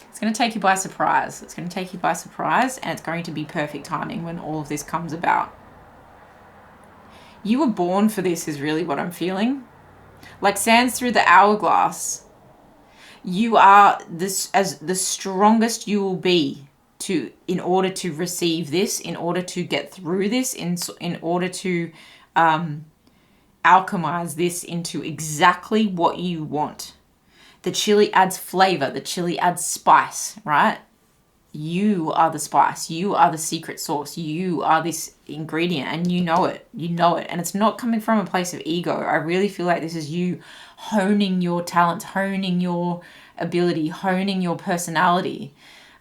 It's going to take you by surprise. It's going to take you by surprise, and it's going to be perfect timing when all of this comes about. You were born for this is really what I'm feeling. Like sands through the hourglass. You are this as the strongest you will be in order to receive this, in order to get through this, in order to alchemize this into exactly what you want. The chili adds flavor. The chili adds spice, right? You are the spice. You are the secret sauce. You are this ingredient, and you know it. You know it. And it's not coming from a place of ego. I really feel like this is you honing your talents, honing your ability, honing your personality.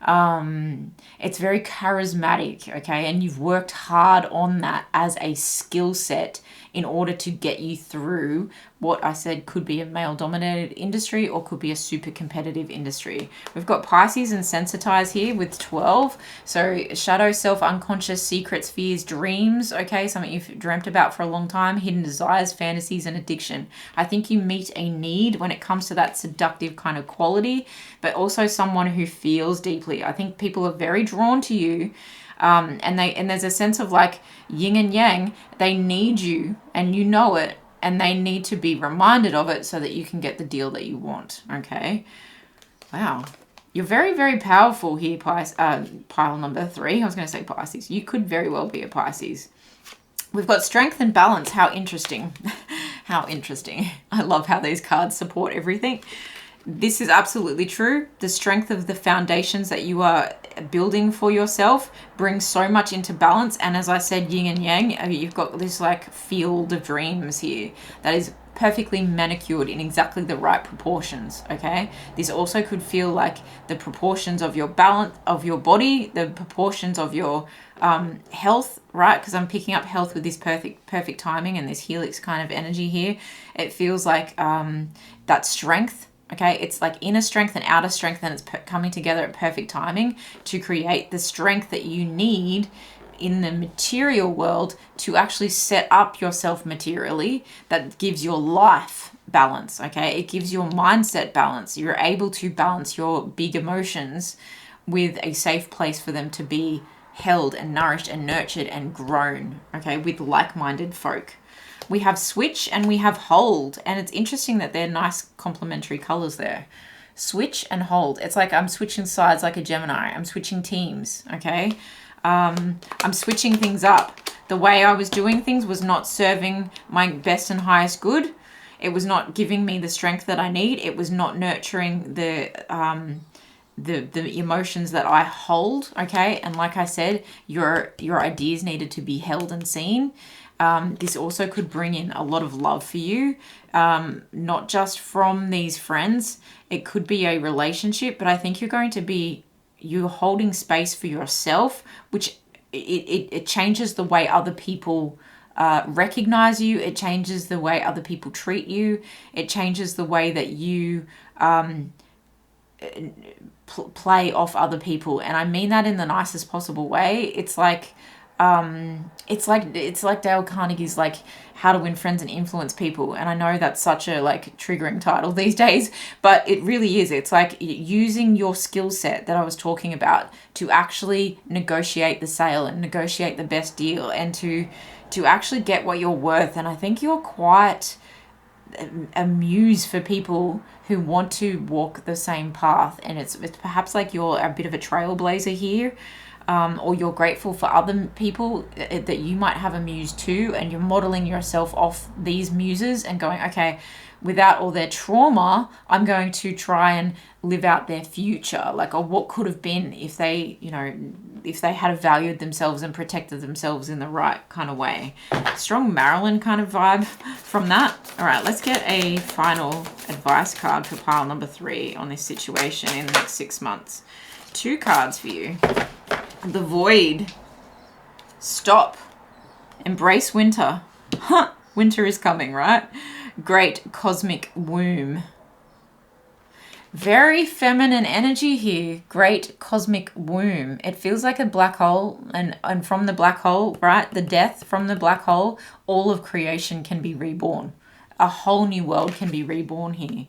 It's very charismatic, okay? And you've worked hard on that as a skill set in order to get you through what I said could be a male-dominated industry or could be a super competitive industry. We've got Pisces and Sensitize here with 12. So shadow, self, unconscious, secrets, fears, dreams, okay? Something you've dreamt about for a long time, hidden desires, fantasies, and addiction. I think you meet a need when it comes to that seductive kind of quality, but also someone who feels deeply. I think people are very drawn to you. And there's a sense of like yin and yang. They need you, and you know it, and they need to be reminded of it so that you can get the deal that you want. Okay. Wow. You're very, very powerful here, pile number 3. I was going to say Pisces. You could very well be a Pisces. We've got strength and balance. How interesting. How interesting. I love how these cards support everything. This is absolutely true. The strength of the foundations that you are building for yourself brings so much into balance. And as I said, yin and yang, you've got this like field of dreams here that is perfectly manicured in exactly the right proportions. Okay. This also could feel like the proportions of your balance of your body, the proportions of your health, right? Because I'm picking up health with this perfect timing and this helix kind of energy here. It feels like that strength. Okay, it's like inner strength and outer strength, and it's coming together at perfect timing to create the strength that you need in the material world to actually set up yourself materially. That gives your life balance, okay? It gives your mindset balance. You're able to balance your big emotions with a safe place for them to be held and nourished and nurtured and grown, okay, with like-minded folk. We have switch and we have hold, and it's interesting that they're nice complementary colors there. Switch and hold. It's like I'm switching sides like a Gemini. I'm switching teams, okay? I'm switching things up. The way I was doing things was not serving my best and highest good. It was not giving me the strength that I need. It was not nurturing the emotions that I hold, okay? And like I said, your ideas needed to be held and seen. This also could bring in a lot of love for you, not just from these friends. It could be a relationship, but I think you're holding space for yourself, which it changes the way other people recognize you. It changes the way other people treat you. It changes the way that you play off other people. And I mean that in the nicest possible way. It's like Dale Carnegie's like How to Win Friends and Influence People, and I know that's such a like triggering title these days, but it really is. It's like using your skill set that I was talking about to actually negotiate the sale and negotiate the best deal, and to actually get what you're worth. And I think you're quite a muse for people who want to walk the same path. And it's perhaps like you're a bit of a trailblazer here, or you're grateful for other people that you might have a muse too, and you're modeling yourself off these muses and going, okay, without all their trauma, I'm going to try and live out their future, like, or what could have been if they, you know, if they had valued themselves and protected themselves in the right kind of way. Strong Marilyn kind of vibe from that. All right, let's get a final advice card for pile number 3 on this situation in the next 6 months. 2 cards for you. The Void. Stop. Embrace winter. Winter is coming, right? Great Cosmic Womb. Very feminine energy here. Great Cosmic Womb. It feels like a black hole, and from the black hole, right, the death from the black hole, all of creation can be reborn. A whole new world can be reborn here.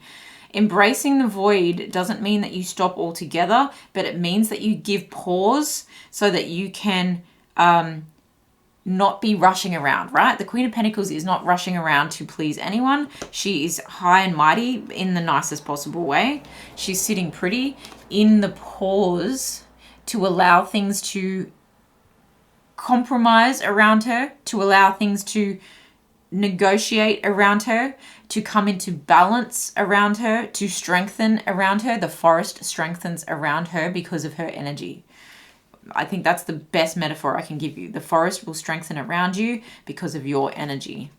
Embracing the void doesn't mean that you stop altogether, but it means that you give pause so that you can not be rushing around, right? The Queen of Pentacles is not rushing around to please anyone. She is high and mighty in the nicest possible way. She's sitting pretty in the pause to allow things to compromise around her, to allow things to negotiate around her, to come into balance around her, to strengthen around her. The forest strengthens around her because of her energy. I think that's the best metaphor I can give you. The forest will strengthen around you because of your energy.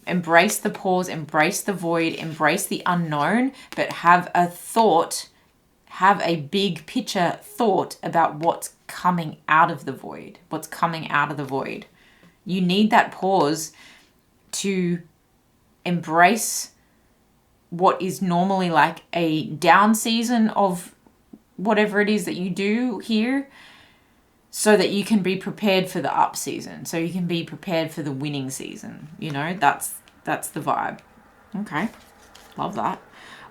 Embrace the pause, embrace the void, embrace the unknown, but have a thought, have a big picture thought about what's coming out of the void, what's coming out of the void. You need that pause to embrace what is normally like a down season of whatever it is that you do here, so that you can be prepared for the up season, so you can be prepared for the winning season. You know, that's the vibe. Okay, love that.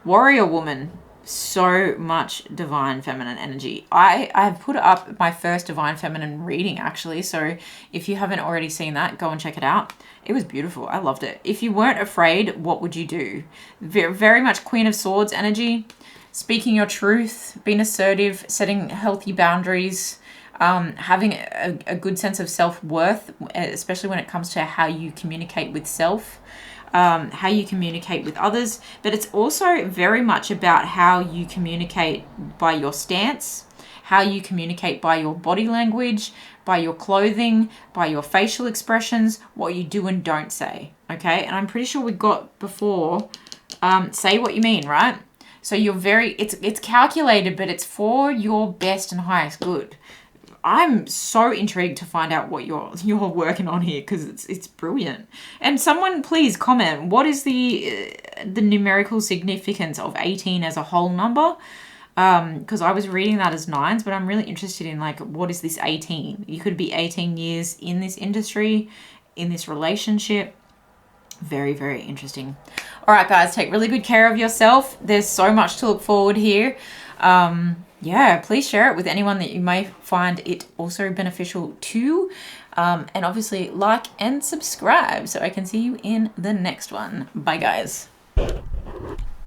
Warrior Woman. So much divine feminine energy. I have put up my first divine feminine reading, actually, so if you haven't already seen that, go and check it out. It was beautiful. I loved it. If you weren't afraid, what would you do? Very much Queen of Swords energy, speaking your truth, being assertive, setting healthy boundaries, having a good sense of self-worth, especially when it comes to how you communicate with self, how you communicate with others. But it's also very much about how you communicate by your stance, how you communicate by your body language, by your clothing, by your facial expressions, what you do and don't say. Okay, and I'm pretty sure we got before, say what you mean, right? So you're it's calculated, but it's for your best and highest good. I'm so intrigued to find out what you're working on here, because it's brilliant. And someone please comment, what is the numerical significance of 18 as a whole number? Because I was reading that as 9s, but I'm really interested in, like, what is this 18? You could be 18 years in this industry, in this relationship. Very, very interesting. All right, guys, take really good care of yourself. There's so much to look forward here. Yeah, please share it with anyone that you may find it also beneficial to. And obviously like and subscribe so I can see you in the next one. Bye, guys.